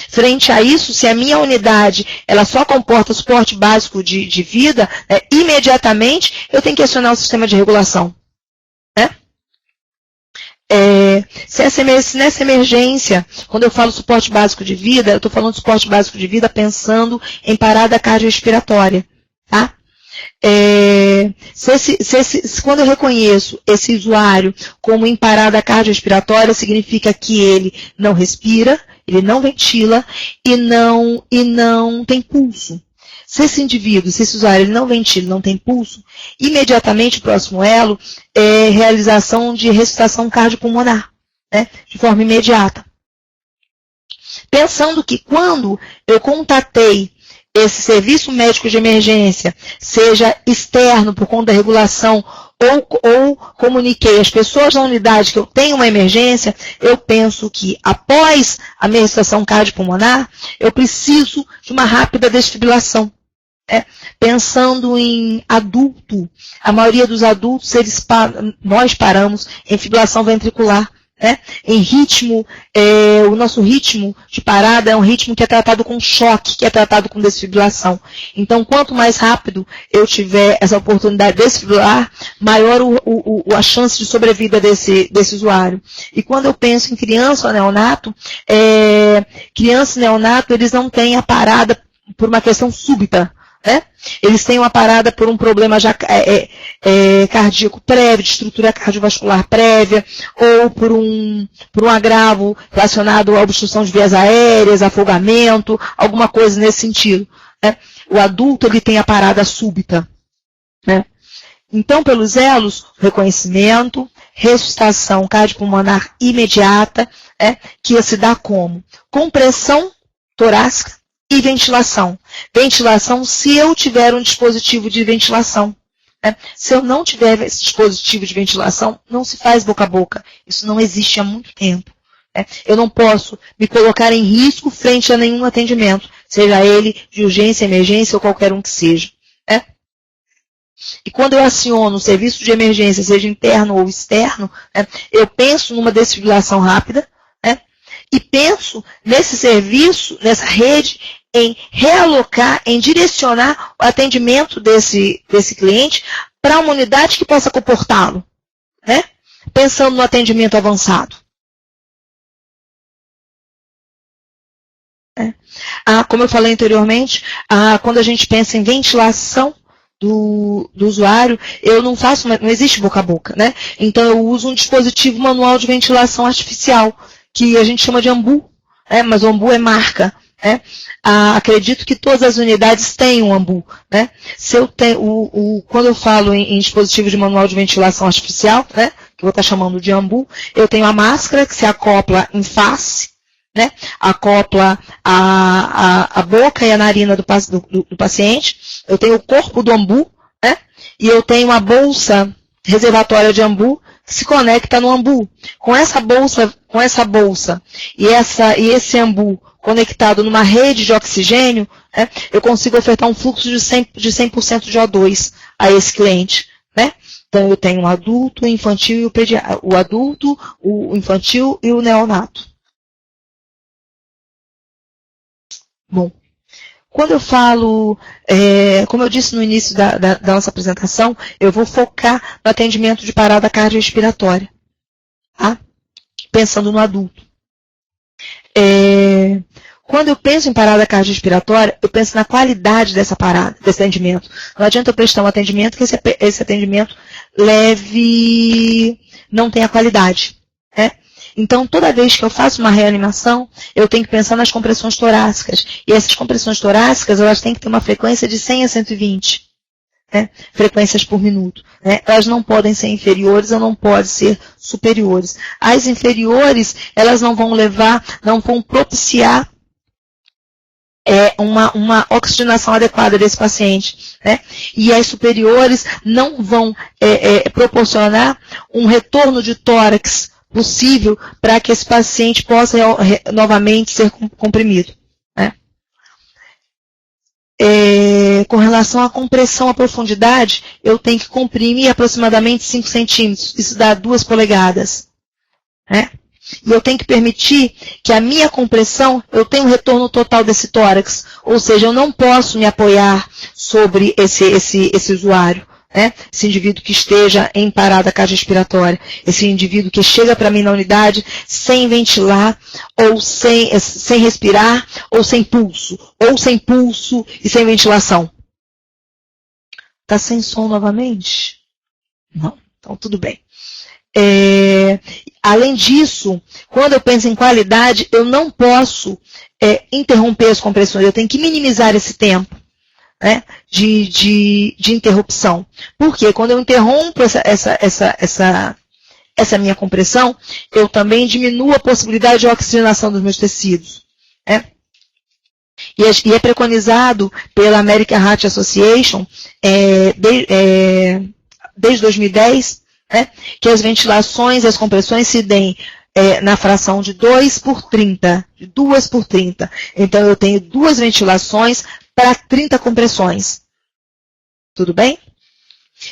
Frente a isso, se a minha unidade ela só comporta suporte básico de vida, imediatamente eu tenho que acionar o sistema de regulação. Né? Se nessa emergência, quando eu falo suporte básico de vida, eu estou falando de suporte básico de vida pensando em parada cardiorrespiratória. Tá? Quando eu reconheço esse usuário como em parada cardiorrespiratória, significa que ele não respira, ele não ventila e não tem pulso. Se esse indivíduo, se esse usuário ele não ventila, não tem pulso, imediatamente o próximo elo é realização de ressuscitação cardiopulmonar, né, de forma imediata. Pensando que quando eu contatei esse serviço médico de emergência, seja externo por conta da regulação ou comuniquei às pessoas da unidade que eu tenho uma emergência, eu penso que após a minha ressuscitação cardiopulmonar, eu preciso de uma rápida desfibrilação. Pensando em adulto, a maioria dos adultos, nós paramos em fibrilação ventricular. Em ritmo, o nosso ritmo de parada é um ritmo que é tratado com choque, que é tratado com desfibrilação. Então, quanto mais rápido eu tiver essa oportunidade de desfibrilar, maior a chance de sobrevida desse usuário. E quando eu penso em criança ou neonato, criança e neonato, eles não têm a parada por uma questão súbita. Eles têm uma parada por um problema já cardíaco prévio, de estrutura cardiovascular prévia, ou por um agravo relacionado à obstrução de vias aéreas, afogamento, alguma coisa nesse sentido. O adulto ele tem a parada súbita. Então, pelos elos, reconhecimento, ressuscitação cardiopulmonar imediata, que se dá como compressão torácica, e ventilação. Ventilação se eu tiver um dispositivo de ventilação. Se eu não tiver esse dispositivo de ventilação, não se faz boca a boca. Isso não existe há muito tempo. Eu não posso me colocar em risco frente a nenhum atendimento, seja ele de urgência, emergência ou qualquer um que seja. E quando eu aciono o serviço de emergência, seja interno ou externo, eu penso numa desfibrilação rápida, e penso nesse serviço, nessa rede, em realocar, em direcionar o atendimento desse cliente para uma unidade que possa comportá-lo, pensando no atendimento avançado. Como eu falei anteriormente, quando a gente pensa em ventilação do usuário, eu não existe boca a boca, Então eu uso um dispositivo manual de ventilação artificial, que a gente chama de AMBU, mas o AMBU é marca. Acredito que todas as unidades têm um AMBU. Se eu tenho, quando eu falo em dispositivo de manual de ventilação artificial, que eu vou estar chamando de AMBU, eu tenho a máscara que se acopla em face, acopla a boca e a narina do paciente, eu tenho o corpo do AMBU, e eu tenho uma bolsa reservatória de AMBU que se conecta no AMBU. Com essa bolsa e esse AMBU conectado numa rede de oxigênio, né, eu consigo ofertar um fluxo de 100% de O2 a esse cliente. Né? Então, eu tenho o adulto, o infantil e o pediatra, o adulto, o infantil e o neonato. Bom, quando eu falo, como eu disse no início da nossa apresentação, eu vou focar no atendimento de parada cardiorrespiratória, tá? Pensando no adulto. Quando eu penso em parada cardiorrespiratória, eu penso na qualidade dessa parada, desse atendimento. Não adianta eu prestar um atendimento que esse atendimento não tenha qualidade. Né? Então, toda vez que eu faço uma reanimação, eu tenho que pensar nas compressões torácicas. E essas compressões torácicas, elas têm que ter uma frequência de 100 a 120 frequências por minuto. Né? Elas não podem ser inferiores ou não podem ser superiores. As inferiores, elas não vão propiciar uma oxigenação adequada desse paciente. Né? E as superiores não vão proporcionar um retorno de tórax possível para que esse paciente possa novamente ser comprimido. Né? Com relação à compressão à profundidade, eu tenho que comprimir aproximadamente 5 centímetros. Isso dá 2 polegadas. Né? E eu tenho que permitir que a minha compressão, eu tenha um retorno total desse tórax. Ou seja, eu não posso me apoiar sobre esse usuário. Né? Esse indivíduo que esteja em parada cardiorrespiratória, esse indivíduo que chega para mim na unidade sem ventilar, ou sem respirar, ou sem pulso e sem ventilação. Está sem som novamente? Não, então tudo bem. Além disso, quando eu penso em qualidade, eu não posso interromper as compressões, eu tenho que minimizar esse tempo. Né, de interrupção. Porque quando eu interrompo essa minha compressão, eu também diminuo a possibilidade de oxigenação dos meus tecidos. Né? E é preconizado pela American Heart Association, desde 2010, né, que as ventilações e as compressões se deem na fração de 2 por 30. De 2 por 30. Então, eu tenho 2 ventilações para 30 compressões. Tudo bem?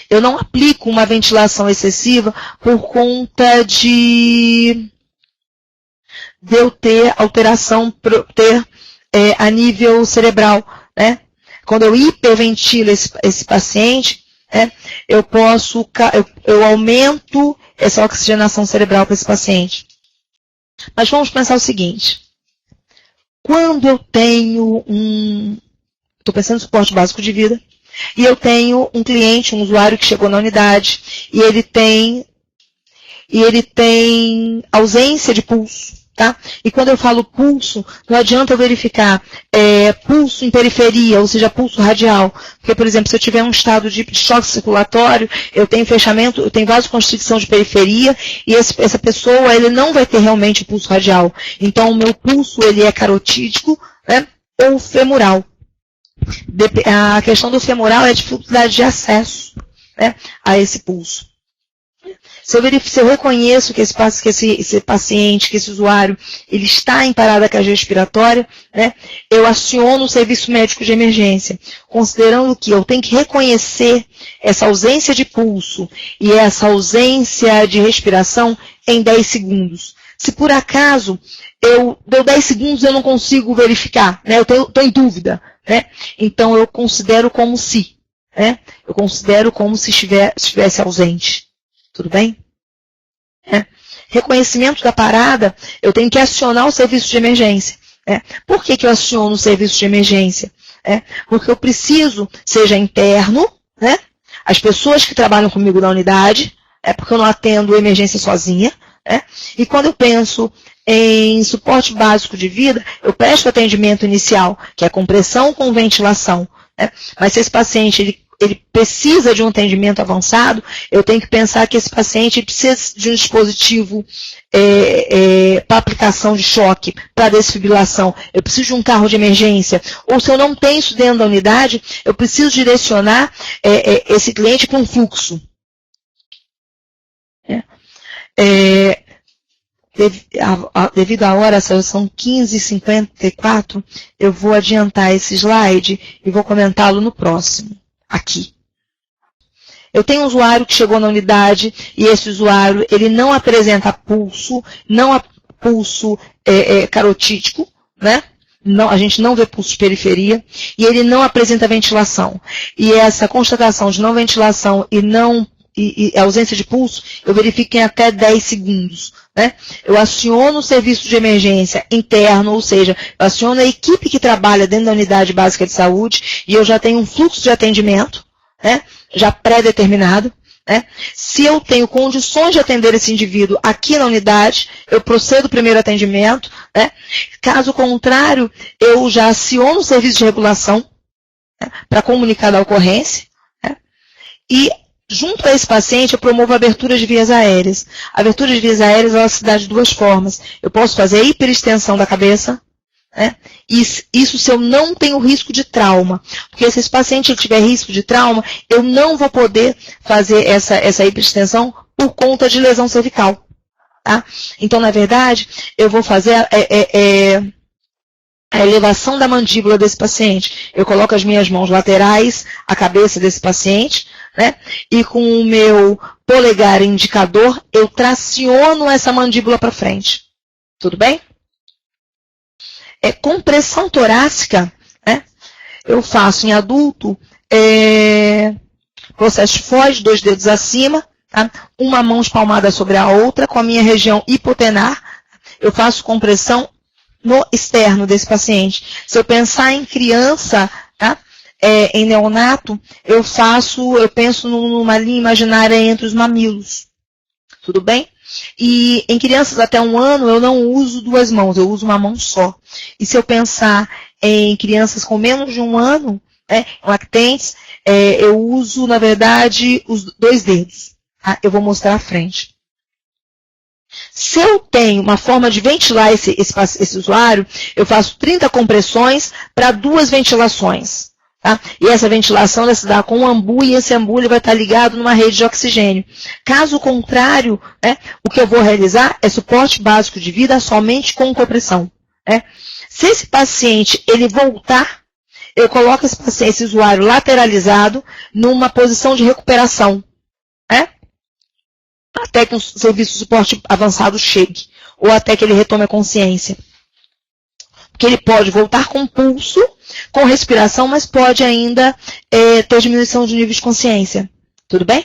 Eu não aplico uma ventilação excessiva por conta de eu ter alteração, a nível cerebral. Né? Quando eu hiperventilo esse paciente, né, eu aumento essa oxigenação cerebral para esse paciente. Mas vamos pensar o seguinte. Quando eu tenho estou pensando em suporte básico de vida, e eu tenho um cliente, um usuário que chegou na unidade, e ele tem ausência de pulso. Tá? E quando eu falo pulso, não adianta eu verificar pulso em periferia, ou seja, pulso radial. Porque, por exemplo, se eu tiver um estado de choque circulatório, eu tenho fechamento, eu tenho vasoconstricção de periferia, e essa pessoa ele não vai ter realmente pulso radial. Então, o meu pulso ele é carotídico, né, ou femoral. A questão do femoral é a dificuldade de acesso, né, a esse pulso. Se eu reconheço que esse paciente, que esse usuário, ele está em parada cardiorrespiratória, né, eu aciono o serviço médico de emergência, considerando que eu tenho que reconhecer essa ausência de pulso e essa ausência de respiração em 10 segundos. Se por acaso deu 10 segundos eu não consigo verificar, né, eu estou em dúvida, né, então eu considero como se, né, eu considero como se estivesse ausente. Tudo bem? Reconhecimento da parada, eu tenho que acionar o serviço de emergência. Por que eu aciono o serviço de emergência? Porque eu preciso, seja interno, né, as pessoas que trabalham comigo na unidade, porque eu não atendo emergência sozinha, e quando eu penso em suporte básico de vida, eu presto atendimento inicial, que é compressão com ventilação. Mas se esse paciente ele precisa de um atendimento avançado, eu tenho que pensar que esse paciente precisa de um dispositivo para aplicação de choque, para desfibrilação, eu preciso de um carro de emergência, ou se eu não tenho isso dentro da unidade, eu preciso direcionar esse cliente para um fluxo. devido à hora, são 15h54, eu vou adiantar esse slide e vou comentá-lo no próximo, aqui. Eu tenho um usuário que chegou na unidade e esse usuário, ele não apresenta pulso, pulso carotídeo, né? Não, a gente não vê pulso de periferia, e ele não apresenta ventilação. E essa constatação de não ventilação e ausência de pulso, eu verifico em até 10 segundos. Né? Eu aciono o serviço de emergência interno, ou seja, eu aciono a equipe que trabalha dentro da unidade básica de saúde, e eu já tenho um fluxo de atendimento, né? Já pré-determinado. Né? Se eu tenho condições de atender esse indivíduo aqui na unidade, eu procedo o primeiro atendimento. Né? Caso contrário, eu já aciono o serviço de regulação, né, para comunicar da ocorrência. Né? E, junto a esse paciente, eu promovo a abertura de vias aéreas. A abertura de vias aéreas ela se dá de duas formas. Eu posso fazer a hiperextensão da cabeça, né? Isso se eu não tenho risco de trauma. Porque se esse paciente tiver risco de trauma, eu não vou poder fazer essa hiperextensão por conta de lesão cervical. Tá? Então, na verdade, eu vou fazer a elevação da mandíbula desse paciente. Eu coloco as minhas mãos laterais à cabeça desse paciente, né? E com o meu polegar indicador, eu traciono essa mandíbula para frente. Tudo bem? Compressão torácica, né? Eu faço em adulto processo de Foz, 2 dedos acima, tá? Uma mão espalmada sobre a outra, com a minha região hipotenar. Eu faço compressão no externo desse paciente. Se eu pensar em criança, tá? Em neonato, eu penso numa linha imaginária entre os mamilos. Tudo bem? E em crianças até 1 ano, eu não uso 2 mãos, eu uso uma mão só. E se eu pensar em crianças com menos de 1 ano, lactentes, eu uso, na verdade, os 2 dedos. Tá? Eu vou mostrar à frente. Se eu tenho uma forma de ventilar esse usuário, eu faço 30 compressões para 2 ventilações. Tá? E essa ventilação ela se dá com um ambu, e esse ambu ele vai estar ligado numa rede de oxigênio. Caso contrário, o que eu vou realizar é suporte básico de vida somente com compressão. Se esse paciente ele voltar, eu coloco esse usuário lateralizado numa posição de recuperação. Até que o serviço de suporte avançado chegue, ou até que ele retome a consciência. Porque ele pode voltar com pulso, com respiração, mas pode ainda ter diminuição de nível de consciência. Tudo bem?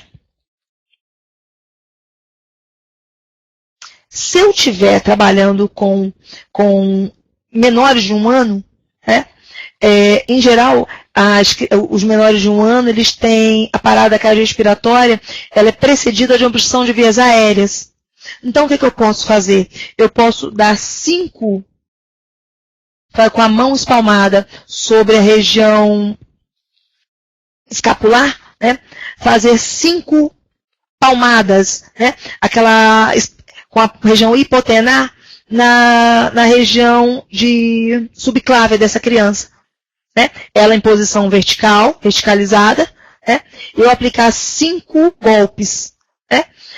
Se eu estiver trabalhando com menores de 1 ano, em geral, os menores de 1 ano, eles têm a parada cardiorrespiratória, ela é precedida de obstrução de vias aéreas. Então, o que eu posso fazer? Eu posso dar 5, com a mão espalmada sobre a região escapular, fazer 5 palmadas, com a região hipotenar, na região de subclávia dessa criança. Ela em posição verticalizada, eu aplicar 5 golpes.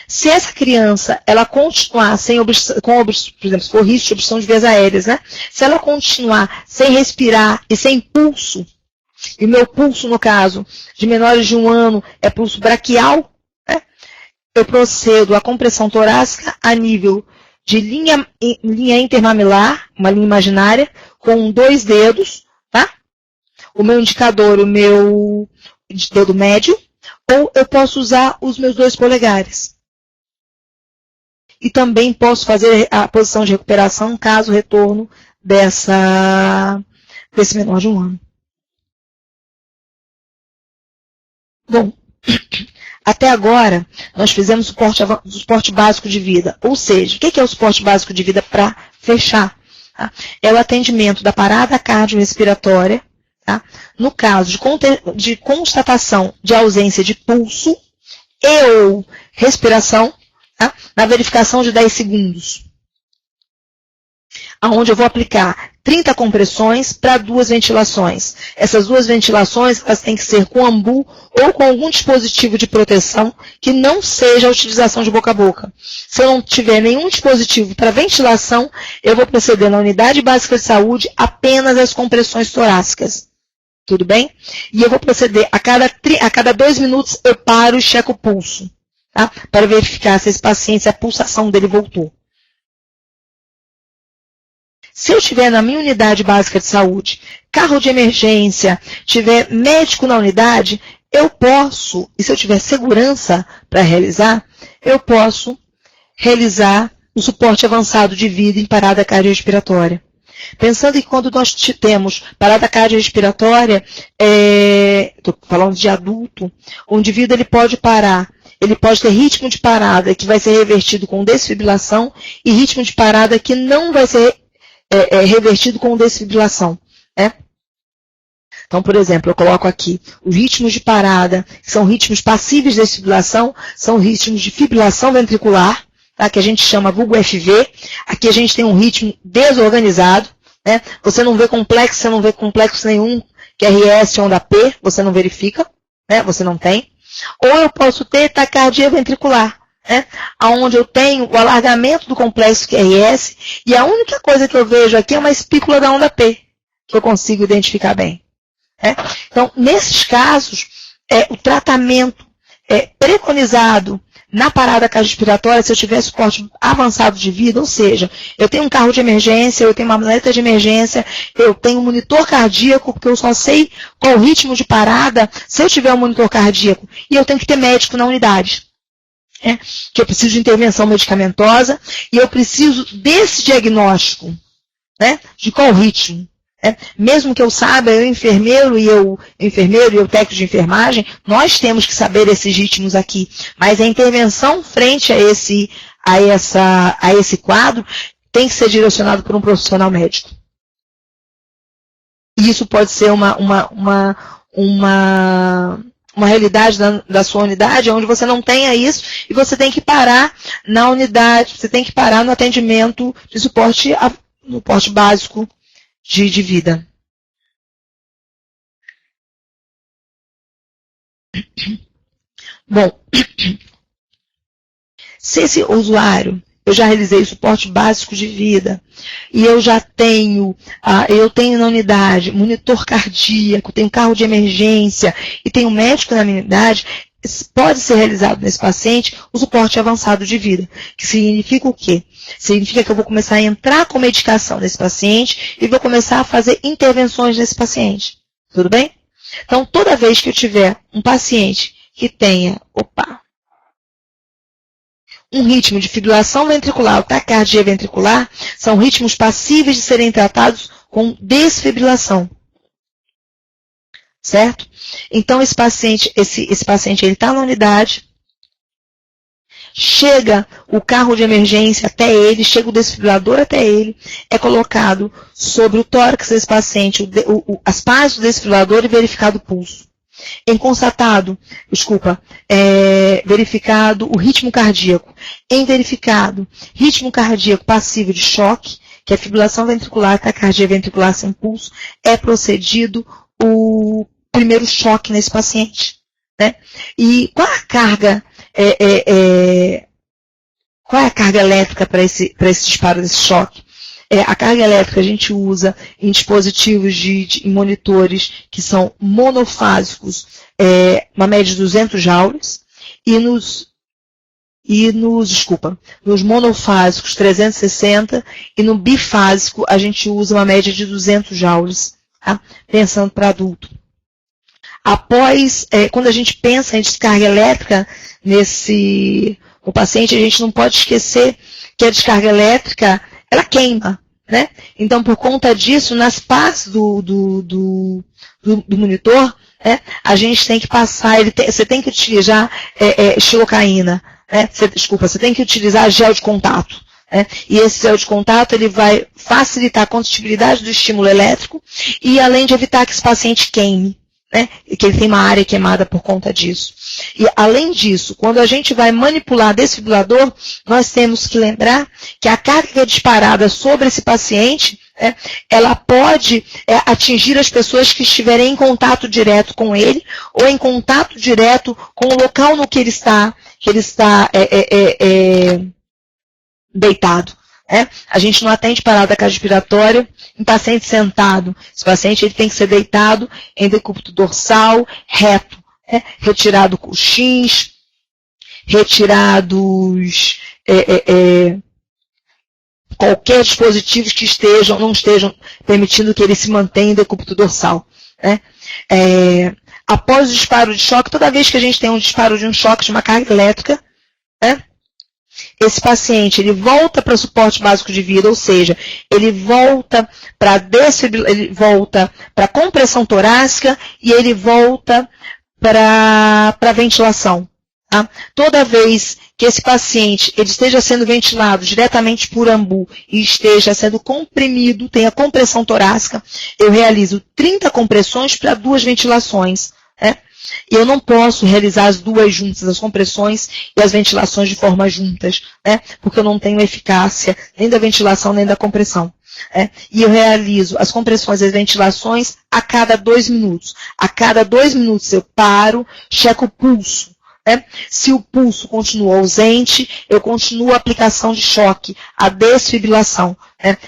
Se essa criança, ela continuar por exemplo, se for risco de obstrução de vias aéreas, se ela continuar sem respirar e sem pulso, e o meu pulso, no caso, de menores de 1 ano, é pulso braquial, eu procedo à compressão torácica a nível de linha intermamilar, uma linha imaginária, com 2 dedos, tá? O meu indicador, o meu dedo médio, ou eu posso usar os meus 2 polegares. E também posso fazer a posição de recuperação caso retorno desse menor de 1 ano. Bom, até agora nós fizemos suporte básico de vida. Ou seja, o que é o suporte básico de vida para fechar? Tá? É o atendimento da parada cardiorrespiratória, tá? No caso de constatação de ausência de pulso e ou respiração, tá? Na verificação de 10 segundos. onde eu vou aplicar 30 compressões para 2 ventilações. Essas 2 ventilações, elas têm que ser com ambu ou com algum dispositivo de proteção que não seja a utilização de boca a boca. Se eu não tiver nenhum dispositivo para ventilação, eu vou proceder na unidade básica de saúde apenas às compressões torácicas. Tudo bem? E eu vou proceder, a cada 2 minutos, eu paro e checo o pulso, tá? Para verificar se esse paciente, se a pulsação dele voltou. Se eu estiver na minha unidade básica de saúde, carro de emergência, tiver médico na unidade, eu posso, e se eu tiver segurança para realizar, eu posso realizar o suporte avançado de vida em parada cardiorrespiratória. Pensando que quando nós temos parada cardiorrespiratória, estou falando de adulto, o indivíduo ele pode parar, ele pode ter ritmo de parada que vai ser revertido com desfibrilação e ritmo de parada que não vai ser revertido com desfibrilação. Então, por exemplo, eu coloco aqui os ritmos de parada, que são ritmos passíveis de desfibrilação, são ritmos de fibrilação ventricular, tá? Que a gente chama vulgo FV. Aqui a gente tem um ritmo desorganizado, né? Você não vê complexo nenhum, QRS onda P, você não verifica, né? Você não tem. Ou eu posso ter taquicardia ventricular, né? Onde eu tenho o alargamento do complexo QRS e a única coisa que eu vejo aqui é uma espícula da onda P, que eu consigo identificar bem. Então, nesses casos, o tratamento preconizado na parada cardiorrespiratória, se eu tiver suporte avançado de vida, ou seja, eu tenho um carro de emergência, eu tenho uma maleta de emergência, eu tenho um monitor cardíaco, porque eu só sei qual o ritmo de parada se eu tiver um monitor cardíaco, e eu tenho que ter médico na unidade. Que eu preciso de intervenção medicamentosa, e eu preciso desse diagnóstico, de qual ritmo. Mesmo que eu saiba, eu enfermeiro e eu técnico de enfermagem, nós temos que saber esses ritmos aqui. Mas a intervenção frente a esse quadro tem que ser direcionado por um profissional médico. E isso pode ser uma realidade da sua unidade, onde você não tenha isso, e você tem que parar na unidade, você tem que parar no atendimento de suporte básico de vida. Bom, se esse usuário, eu já realizei o suporte básico de vida, e eu já tenho, na unidade monitor cardíaco, tenho carro de emergência, e tenho médico na minha unidade, pode ser realizado nesse paciente o suporte avançado de vida, que significa o quê? Significa que eu vou começar a entrar com medicação nesse paciente e vou começar a fazer intervenções nesse paciente. Tudo bem? Então, toda vez que eu tiver um paciente que tenha, um ritmo de fibrilação ventricular ou taquicardia ventricular, são ritmos passíveis de serem tratados com desfibrilação. Certo? Então, esse paciente ele está na unidade, chega o carro de emergência até ele, chega o desfibrilador até ele, é colocado sobre o tórax desse paciente as partes do desfibrilador e verificado o pulso. Verificado o ritmo cardíaco. Em verificado ritmo cardíaco passivo de choque, que é fibrilação ventricular, taquicardia ventricular sem pulso, é procedido o primeiro choque nesse paciente. E qual a carga elétrica para esse disparo desse choque? A carga elétrica a gente usa em dispositivos em monitores que são monofásicos, uma média de 200 joules, e nos monofásicos 360, e no bifásico a gente usa uma média de 200 joules, tá? Pensando para adulto. Quando a gente pensa em descarga elétrica no paciente, a gente não pode esquecer que a descarga elétrica, ela queima, né? Então, por conta disso, nas partes do monitor, a gente tem que passar, você tem que utilizar xilocaína, você tem que utilizar gel de contato. E esse gel de contato ele vai facilitar a condutibilidade do estímulo elétrico e além de evitar que esse paciente queime. né? E que ele tem uma área queimada por conta disso. E, além disso, quando a gente vai manipular desfibrilador, nós temos que lembrar que a carga que é disparada sobre esse paciente, ela pode atingir as pessoas que estiverem em contato direto com ele, ou em contato direto com o local no que ele está deitado. A gente não atende parada cardiorrespiratória em paciente sentado. Esse paciente ele tem que ser deitado em decúbito dorsal, reto. Retirado coxins, retirados qualquer dispositivos que não estejam permitindo que ele se mantenha em decúbito dorsal. Após o disparo de choque, toda vez que a gente tem um disparo de um choque de uma carga elétrica, esse paciente ele volta para suporte básico de vida, ou seja, ele volta para compressão torácica e ele volta para ventilação. Tá? Toda vez que esse paciente ele esteja sendo ventilado diretamente por AMBU e esteja sendo comprimido, tenha compressão torácica, eu realizo 30 compressões para 2 ventilações. E eu não posso realizar as duas juntas, as compressões e as ventilações de forma juntas, porque eu não tenho eficácia nem da ventilação nem da compressão. E eu realizo as compressões e as ventilações a cada 2 minutos. A cada 2 minutos eu paro, checo o pulso. Se o pulso continua ausente, eu continuo a aplicação de choque, a desfibrilação,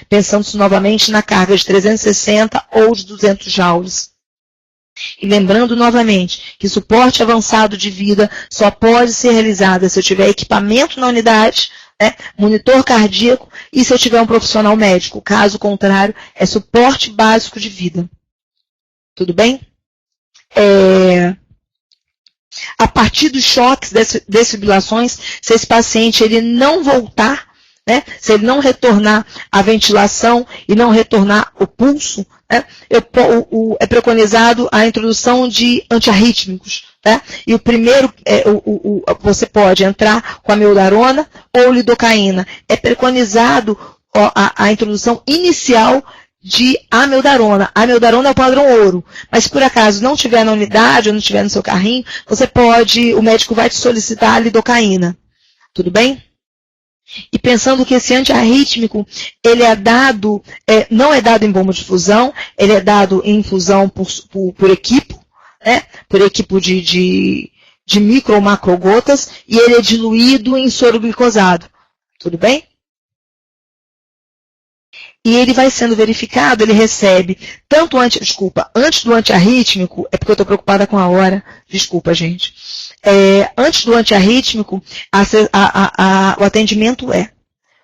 pensando-se novamente na carga de 360 ou de 200 joules. E lembrando novamente que suporte avançado de vida só pode ser realizado se eu tiver equipamento na unidade, monitor cardíaco e se eu tiver um profissional médico. Caso contrário, é suporte básico de vida. Tudo bem? A partir dos choques, desfibrilações, se esse paciente ele não voltar, se ele não retornar à ventilação e não retornar o pulso, é preconizado a introdução de antiarrítmicos. E o primeiro, você pode entrar com a amiodarona ou lidocaína. É preconizado a introdução inicial de amiodarona. A amiodarona é o padrão ouro. Mas se por acaso não tiver na unidade ou não tiver no seu carrinho, o médico vai te solicitar a lidocaína. Tudo bem? E pensando que esse antiarrítmico, ele é dado, não é dado em bomba de infusão, ele é dado em infusão por equipo, por equipo de micro ou macrogotas, e ele é diluído em soro glicosado. Tudo bem? E ele vai sendo verificado, ele recebe tanto antes do antiarrítmico, é porque eu estou preocupada com a hora, desculpa, gente. Antes do antiarrítmico, o atendimento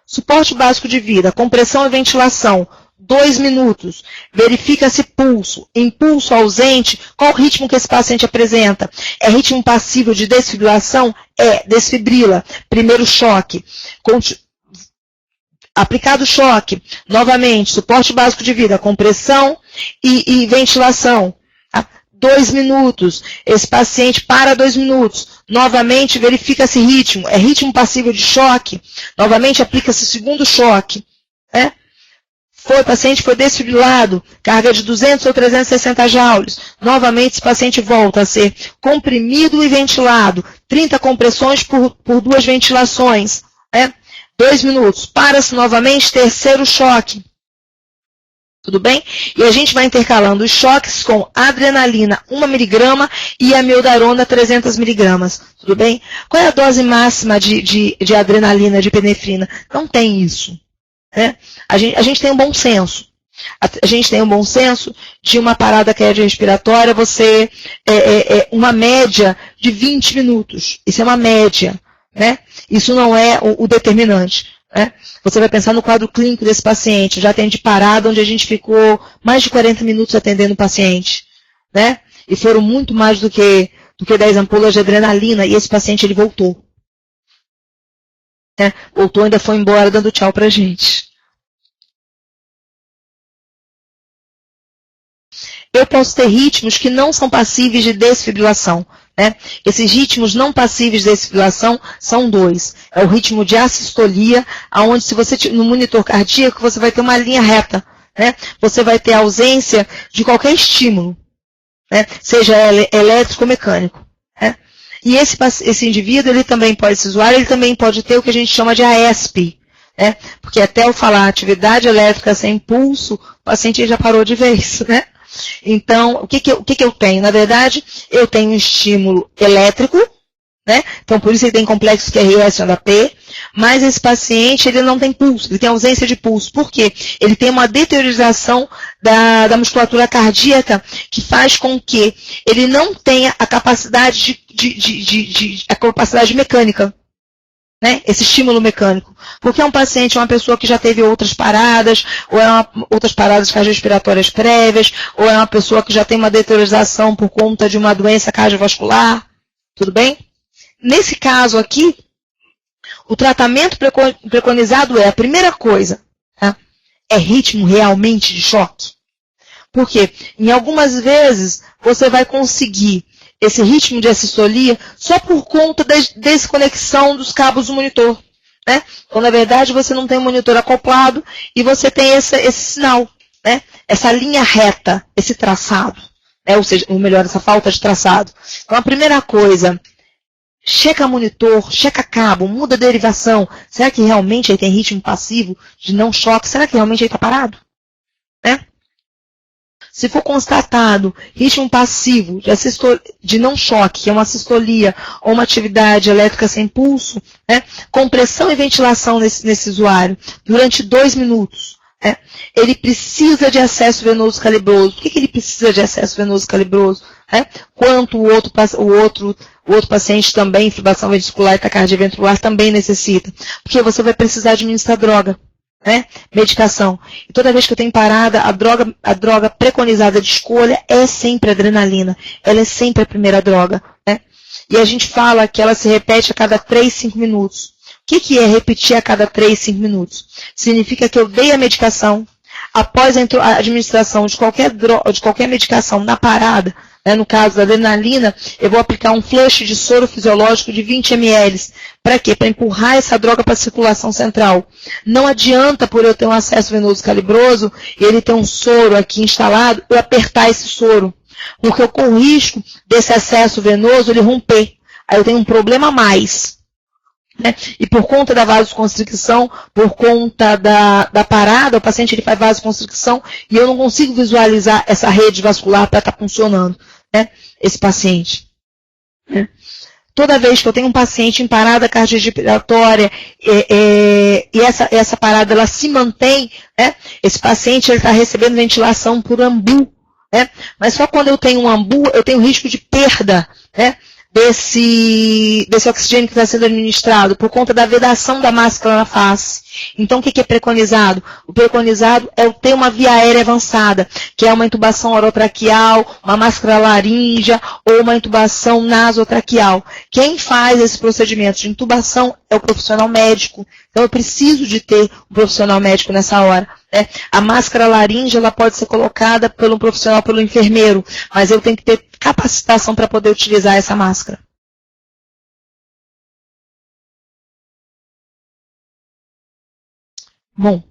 suporte básico de vida, compressão e ventilação, 2 minutos, verifica-se pulso, impulso ausente, qual o ritmo que esse paciente apresenta? É ritmo passível de desfibrilação? Desfibrila, primeiro choque, aplicado choque, novamente, suporte básico de vida, compressão e ventilação. 2 minutos, esse paciente para 2 minutos, novamente verifica-se ritmo, é ritmo passível de choque, novamente aplica-se segundo choque. O paciente foi desfibrilado, carga de 200 ou 360 joules, novamente esse paciente volta a ser comprimido e ventilado, 30 compressões por 2 ventilações. 2 minutos, para-se novamente, terceiro choque. Tudo bem? E a gente vai intercalando os choques com adrenalina 1 mg e amiodarona 300 mg. Tudo bem? Qual é a dose máxima de adrenalina, de epinefrina? Não tem isso. A gente tem um bom senso. A gente tem um bom senso de uma parada cardiorrespiratória, uma média de 20 minutos. Isso é uma média. Isso não é o determinante. Você vai pensar no quadro clínico desse paciente. Já atende parada, onde a gente ficou mais de 40 minutos atendendo o paciente. E foram muito mais do que 10 ampolas de adrenalina. E esse paciente ele voltou. Voltou, ainda foi embora dando tchau pra gente. Eu posso ter ritmos que não são passíveis de desfibrilação. Esses ritmos não passíveis de desfibrilação são 2. É o ritmo de assistolia, onde se você no monitor cardíaco você vai ter uma linha reta. Você vai ter ausência de qualquer estímulo. né? Seja elétrico ou mecânico. Né? E esse indivíduo, ele também pode, esse usuário, ele também pode ter o que a gente chama de AESP, né? Porque até eu falar atividade elétrica sem pulso, o paciente já parou de vez, né? Então, o que eu tenho? Na verdade, eu tenho um estímulo elétrico, né? Então, por isso ele tem complexo QRS onda P, mas esse paciente, ele não tem pulso, ele tem ausência de pulso. Por quê? Ele tem uma deteriorização da musculatura cardíaca que faz com que ele não tenha a capacidade a capacidade mecânica, né? Esse estímulo mecânico. Porque é um paciente, uma pessoa que já teve outras paradas, ou outras paradas cardiorrespiratórias prévias, ou é uma pessoa que já tem uma deteriorização por conta de uma doença cardiovascular, tudo bem? Nesse caso aqui, o tratamento preconizado a primeira coisa, tá? É ritmo realmente de choque. Porque, em algumas vezes, você vai conseguir esse ritmo de assistolia só por conta da desconexão dos cabos do monitor. Né? Então, na verdade, você não tem um monitor acoplado e você tem esse sinal, né? Essa linha reta, esse traçado. Né? Ou seja, ou melhor, essa falta de traçado. Então, a primeira coisa, checa monitor, checa cabo, muda a derivação. Será que realmente ele tem ritmo passivo de não choque? Será que realmente ele está parado? Né? Se for constatado ritmo passivo de não choque, que é uma sistolia ou uma atividade elétrica sem pulso, né, compressão e ventilação nesse usuário durante 2 minutos, né, ele precisa de acesso venoso calibroso. Por que ele precisa de acesso venoso calibroso? Né? Quanto o outro paciente também, fibrilação ventricular e taquicardia ventricular, também necessita. Porque você vai precisar administrar droga. Né? Medicação. E toda vez que eu tenho parada, a droga preconizada de escolha é sempre adrenalina. Ela é sempre a primeira droga. Né? E a gente fala que ela se repete a cada 3, 5 minutos. O que é repetir a cada 3, 5 minutos? Significa que eu dei a medicação, após a administração de qualquer medicação na parada, né, no caso da adrenalina, eu vou aplicar um flush de soro fisiológico de 20 ml. Para quê? Para empurrar essa droga para a circulação central. Não adianta, por eu ter um acesso venoso calibroso, e ele ter um soro aqui instalado, eu apertar esse soro. Porque eu corro risco desse acesso venoso ele romper. Aí eu tenho um problema a mais. Né? E por conta da vasoconstricção, por conta da parada, o paciente ele faz vasoconstricção e eu não consigo visualizar essa rede vascular para estar funcionando, né? Esse paciente. Né? Toda vez que eu tenho um paciente em parada cardiorrespiratória e essa parada ela se mantém, né? Esse paciente está recebendo ventilação por AMBU, né? Mas só quando eu tenho um AMBU, eu tenho risco de perda, né? Desse oxigênio que está sendo administrado, por conta da vedação da máscara na face. Então, o que é preconizado? O preconizado é ter uma via aérea avançada, que é uma intubação orotraqueal, uma máscara laríngea ou uma intubação nasotraqueal. Quem faz esse procedimento de intubação é o profissional médico. Então, eu preciso de ter um profissional médico nessa hora. Né? A máscara laríngea ela pode ser colocada pelo profissional, pelo enfermeiro, mas eu tenho que ter capacitação para poder utilizar essa máscara. Bom,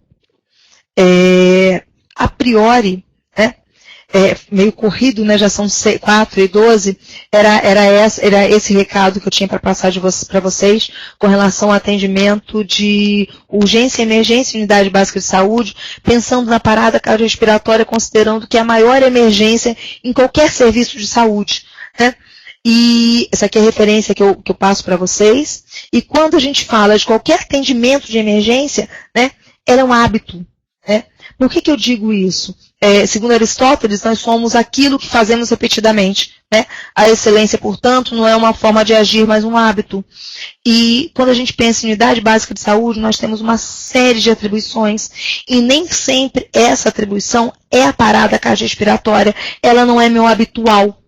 a priori, né, meio corrido, né, já são 4:12, era esse recado que eu tinha para passar para vocês com relação ao atendimento de urgência e emergência em unidade básica de saúde, pensando na parada cardiorrespiratória, considerando que é a maior emergência em qualquer serviço de saúde. Né? E essa aqui é a referência que eu passo para vocês. E quando a gente fala de qualquer atendimento de emergência, né, ela é um hábito. Né? Por que eu digo isso? Segundo Aristóteles, nós somos aquilo que fazemos repetidamente. Né? A excelência, portanto, não é uma forma de agir, mas um hábito. E quando a gente pensa em unidade básica de saúde, nós temos uma série de atribuições. E nem sempre essa atribuição é a parada cardiorrespiratória. Ela não é meu habitual.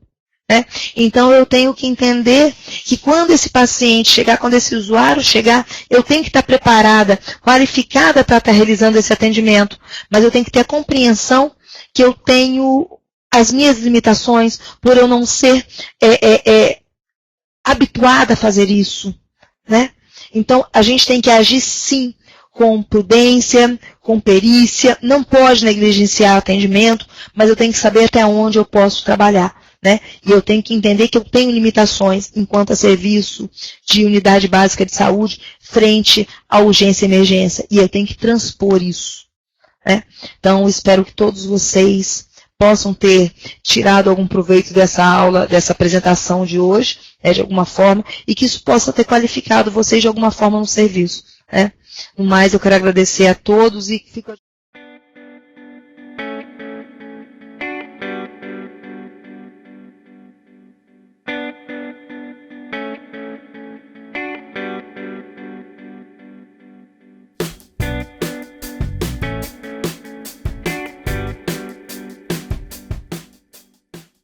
Né? Então, eu tenho que entender que quando esse paciente chegar, quando esse usuário chegar, eu tenho que estar preparada, qualificada para estar realizando esse atendimento, mas eu tenho que ter a compreensão que eu tenho as minhas limitações por eu não ser habituada a fazer isso. Né? Então, a gente tem que agir sim, com prudência, com perícia, não pode negligenciar o atendimento, mas eu tenho que saber até onde eu posso trabalhar. né? E eu tenho que entender que eu tenho limitações enquanto a serviço de unidade básica de saúde frente à urgência e emergência. E eu tenho que transpor isso, né? Então, espero que todos vocês possam ter tirado algum proveito dessa aula, dessa apresentação de hoje, né, de alguma forma, e que isso possa ter qualificado vocês de alguma forma no serviço, né? No mais, eu quero agradecer a todos e fico